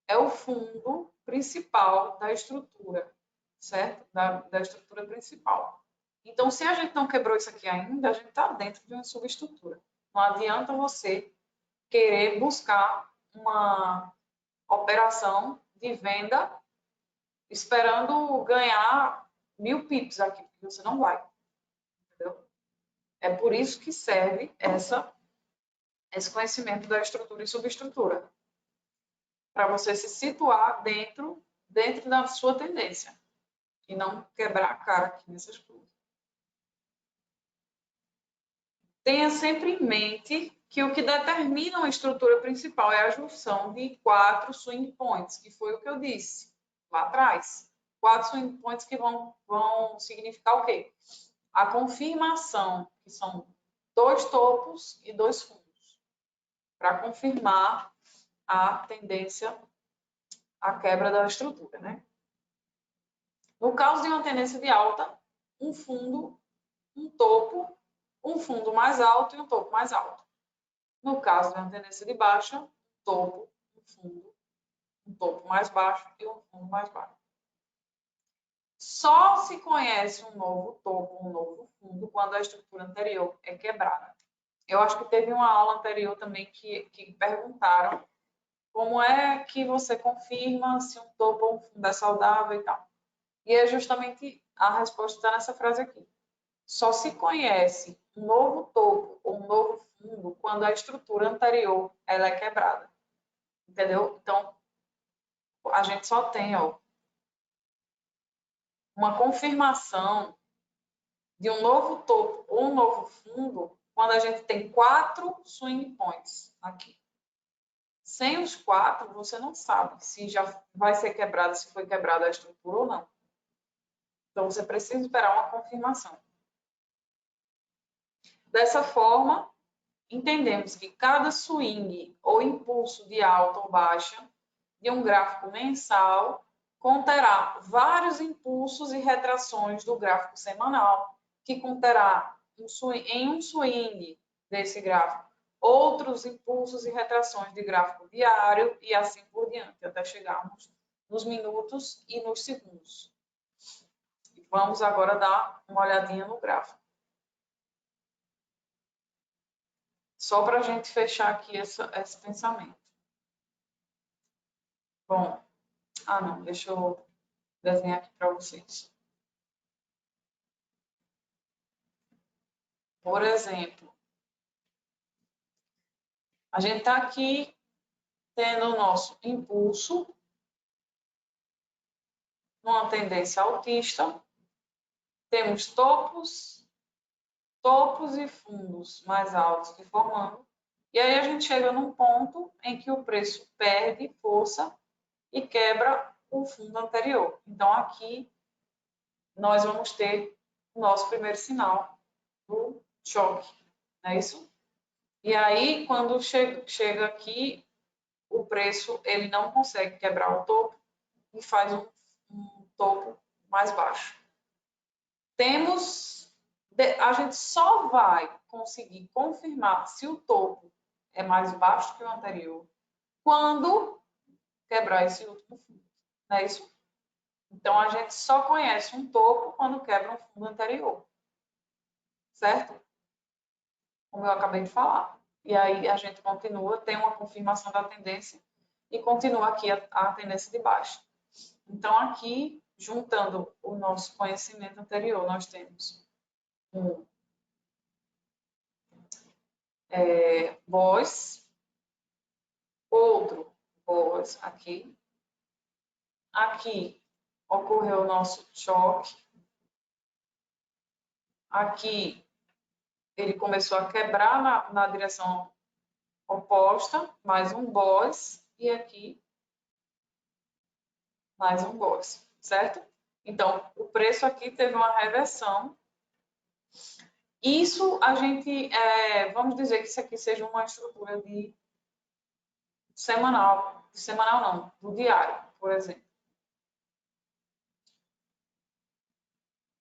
é o fundo principal da estrutura, certo? Da estrutura principal. Então, se a gente não quebrou isso aqui ainda, a gente está dentro de uma subestrutura. Não adianta você querer buscar uma operação de venda esperando ganhar 1000 pips aqui, porque você não vai. Entendeu? É por isso que serve esse conhecimento da estrutura e subestrutura, para você se situar dentro da sua tendência e não quebrar a cara aqui nessas coisas. Tenha sempre em mente que o que determina uma estrutura principal é a junção de 4 swing points, que foi o que eu disse lá atrás. 4 swing points que vão significar o quê? A confirmação, que são 2 topos e 2 fundos, para confirmar a tendência à quebra da estrutura, né? No caso de uma tendência de alta, um fundo, um topo, um fundo mais alto e um topo mais alto. No caso de uma tendência de baixa, um topo, um fundo, um topo mais baixo e um fundo mais baixo. Só se conhece um novo topo, um novo fundo, quando a estrutura anterior é quebrada. Eu acho que teve uma aula anterior também que perguntaram como é que você confirma se um topo ou um fundo é saudável e tal. E é justamente a resposta está nessa frase aqui. Só se conhece um novo topo ou um novo fundo quando a estrutura anterior ela é quebrada. Entendeu? Então, a gente só tem uma confirmação de um novo topo ou um novo fundo quando a gente tem 4 swing points aqui. Sem os 4, você não sabe se já vai ser quebrada, se foi quebrada a estrutura ou não. Então, você precisa esperar uma confirmação. Dessa forma, entendemos que cada swing ou impulso de alta ou baixa de um gráfico mensal conterá vários impulsos e retrações do gráfico semanal, que conterá em um swing desse gráfico outros impulsos e retrações de gráfico diário e assim por diante, até chegarmos nos minutos e nos segundos. Vamos agora dar uma olhadinha no gráfico. Só para a gente fechar aqui esse pensamento. Bom, não, deixa eu desenhar aqui para vocês. Por exemplo, a gente está aqui tendo o nosso impulso numa tendência altista. Temos topos e fundos mais altos que formando. E aí a gente chega num ponto em que o preço perde força e quebra o fundo anterior. Então, aqui nós vamos ter o nosso primeiro sinal do choque, não é isso? E aí, quando chega aqui, o preço ele não consegue quebrar o topo e faz um topo mais baixo. A gente só vai conseguir confirmar se o topo é mais baixo que o anterior quando quebrar esse último fundo, não é isso? Então, a gente só conhece um topo quando quebra um fundo anterior, certo? Como eu acabei de falar. E aí, a gente continua, tem uma confirmação da tendência e continua aqui a tendência de baixa. Então, aqui, juntando o nosso conhecimento anterior, nós temos um voz, outro voz aqui. Aqui ocorreu o nosso choque. Aqui ele começou a quebrar na direção oposta, mais um boss, e aqui mais um boss, certo? Então, o preço aqui teve uma reversão. Isso a gente, vamos dizer que isso aqui seja uma estrutura de semanal não, do diário, por exemplo.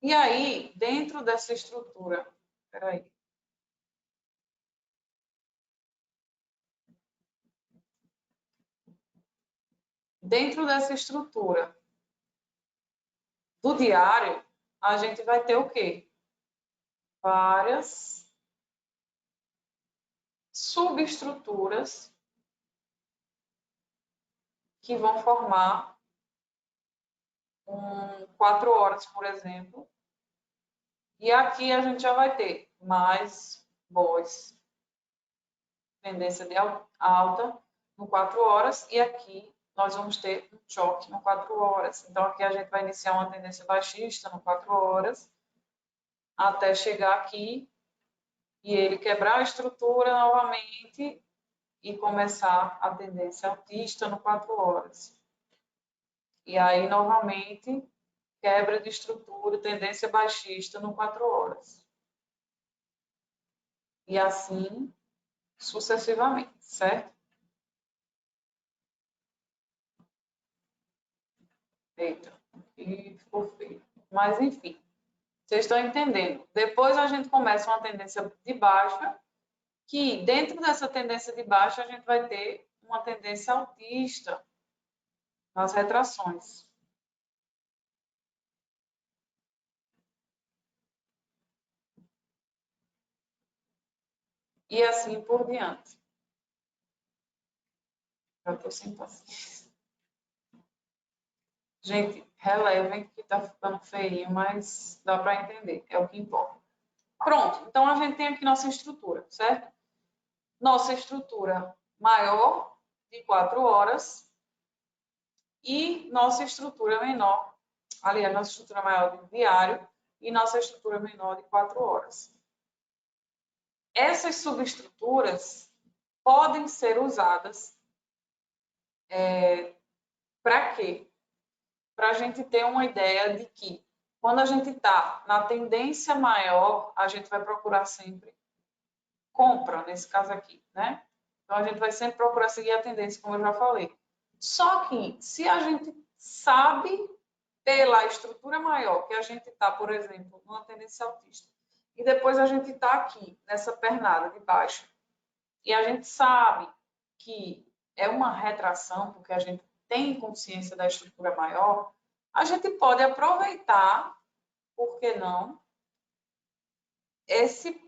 E aí, dentro dessa estrutura, peraí. Dentro dessa estrutura do diário, a gente vai ter o quê? Várias subestruturas que vão formar 4 horas, por exemplo. E aqui a gente já vai ter mais boas. Tendência de alta no 4 horas e aqui nós vamos ter um choque no 4 horas. Então, aqui a gente vai iniciar uma tendência baixista no 4 horas até chegar aqui e ele quebrar a estrutura novamente e começar a tendência altista no 4 horas. E aí, novamente, quebra de estrutura, tendência baixista no 4 horas. E assim sucessivamente, certo? Eita, aqui ficou feio. Mas, enfim, vocês estão entendendo. Depois a gente começa uma tendência de baixa, que dentro dessa tendência de baixa a gente vai ter uma tendência altista nas retrações. E assim por diante. Já estou sem paciência. Gente, relevem que está ficando feio, mas dá para entender, é o que importa. Pronto, então a gente tem aqui nossa estrutura, certo? Nossa estrutura maior de 4 horas e nossa estrutura menor, aliás, nossa estrutura maior de diário e nossa estrutura menor de 4 horas. Essas subestruturas podem ser usadas para quê? Para a gente ter uma ideia de que quando a gente está na tendência maior, a gente vai procurar sempre compra, nesse caso aqui, né? Então, a gente vai sempre procurar seguir a tendência, como eu já falei. Só que, se a gente sabe pela estrutura maior que a gente está, por exemplo, numa tendência altista, e depois a gente está aqui, nessa pernada de baixo, e a gente sabe que é uma retração, porque a gente tem consciência da estrutura maior, a gente pode aproveitar, por que não, esse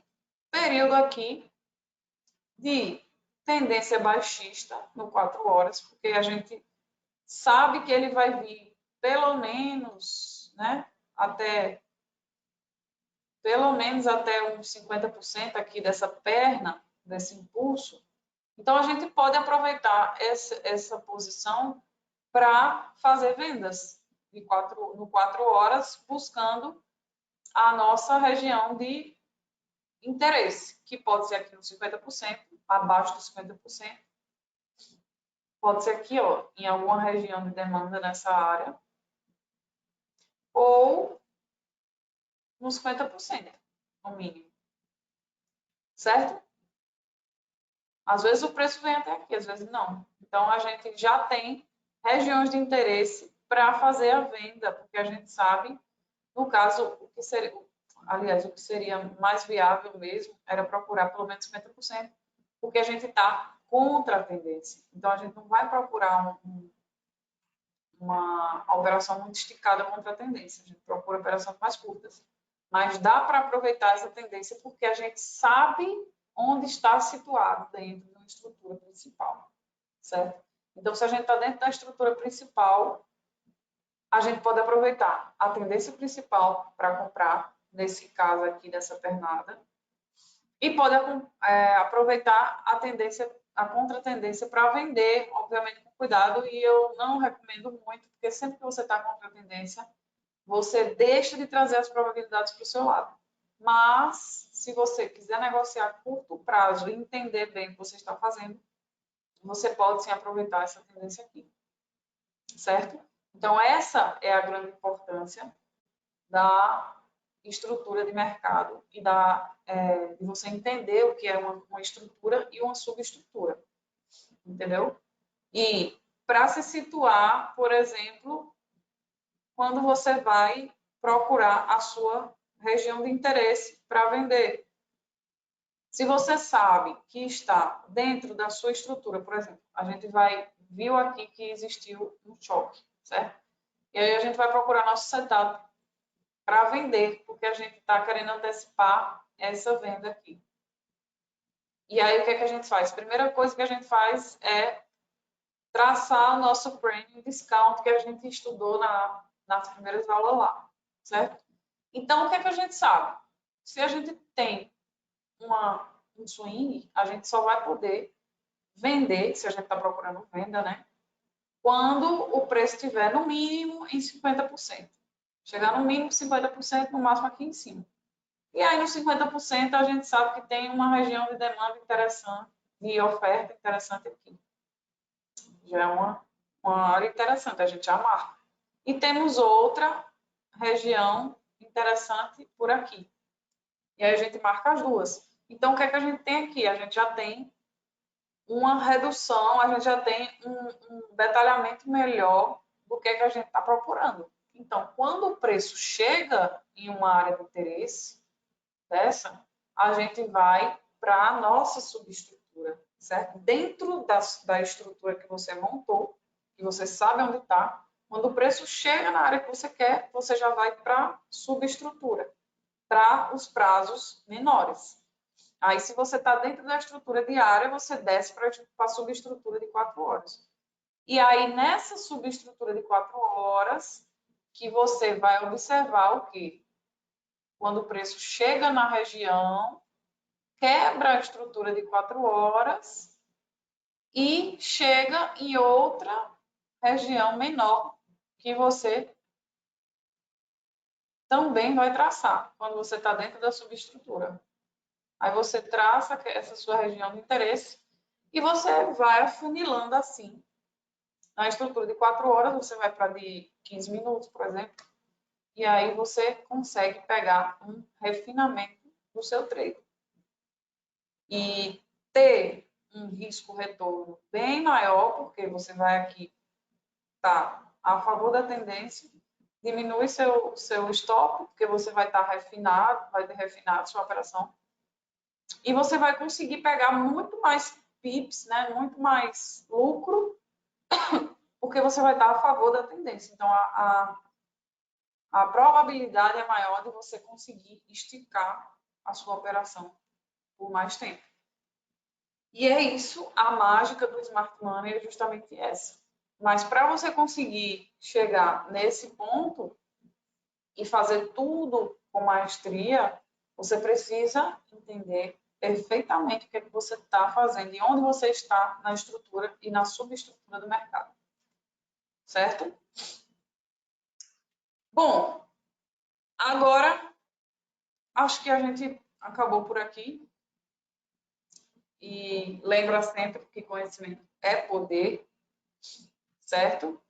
período aqui de tendência baixista no 4 horas, porque a gente sabe que ele vai vir pelo menos, né, até uns 50% aqui dessa perna, desse impulso. Então, a gente pode aproveitar essa posição para fazer vendas no 4 horas, buscando a nossa região de interesse, que pode ser aqui no 50%, abaixo dos 50%, pode ser aqui, ó, em alguma região de demanda nessa área, ou nos 50%, no mínimo. Certo? Às vezes o preço vem até aqui, às vezes não. Então, a gente já tem regiões de interesse para fazer a venda, porque a gente sabe, no caso, o que seria mais viável mesmo era procurar pelo menos 50%, porque a gente está contra a tendência. Então, a gente não vai procurar uma operação muito esticada contra a tendência. A gente procura operações mais curtas. Mas dá para aproveitar essa tendência porque a gente sabe onde está situado dentro da estrutura principal, certo? Então, se a gente está dentro da estrutura principal, a gente pode aproveitar a tendência principal para comprar, nesse caso aqui dessa pernada, e pode aproveitar a contra-tendência para vender, obviamente com cuidado, e eu não recomendo muito, porque sempre que você está contra a tendência, você deixa de trazer as probabilidades para o seu lado. Mas, se você quiser negociar a curto prazo e entender bem o que você está fazendo, você pode sim aproveitar essa tendência aqui. Certo? Então, essa é a grande importância da estrutura de mercado e de você entender o que é uma estrutura e uma subestrutura. Entendeu? E para se situar, por exemplo, quando você vai procurar a sua região de interesse para vender. Se você sabe que está dentro da sua estrutura, por exemplo, a gente viu aqui que existiu um choque, certo? E aí a gente vai procurar nosso setup para vender, porque a gente está querendo antecipar essa venda aqui. E aí o que é que a gente faz? A primeira coisa que a gente faz é traçar o nosso premium discount que a gente estudou nas primeiras aulas lá, certo? Então, o que é que a gente sabe? Se a gente tem um swing, a gente só vai poder vender, se a gente está procurando venda, né? Quando o preço estiver no mínimo em 50%. Chegar no mínimo 50%, no máximo aqui em cima. E aí, nos 50%, a gente sabe que tem uma região de demanda interessante, de oferta interessante aqui. Já é uma área interessante, a gente já marca. E temos outra região interessante por aqui. E aí a gente marca as duas. Então, o que é que a gente tem aqui? A gente já tem uma redução, a gente já tem um detalhamento melhor do que é que a gente está procurando. Então, quando o preço chega em uma área de interesse dessa, a gente vai para a nossa subestrutura, certo? Dentro da estrutura que você montou, que você sabe onde está, quando o preço chega na área que você quer, você já vai para a subestrutura, para os prazos menores. Aí, se você está dentro da estrutura diária, você desce para a subestrutura de 4 horas. E aí, nessa subestrutura de 4 horas, que você vai observar o quê? Quando o preço chega na região, quebra a estrutura de 4 horas e chega em outra região menor que você também vai traçar quando você está dentro da subestrutura. Aí você traça essa sua região de interesse e você vai afunilando assim. Na estrutura de 4 horas, você vai para de 15 minutos, por exemplo, e aí você consegue pegar um refinamento do seu trade. E ter um risco-retorno bem maior, porque você vai aqui estar a favor da tendência, diminui seu stop, porque você vai estar refinado, vai ter refinado sua operação, e você vai conseguir pegar muito mais pips, né, muito mais lucro, porque você vai estar a favor da tendência. Então, a probabilidade é maior de você conseguir esticar a sua operação por mais tempo. E é isso, a mágica do Smart Money é justamente essa. Mas para você conseguir chegar nesse ponto e fazer tudo com maestria, você precisa entender perfeitamente o que é que você está fazendo e onde você está na estrutura e na subestrutura do mercado. Certo? Bom, agora acho que a gente acabou por aqui. E lembra sempre que conhecimento é poder, certo?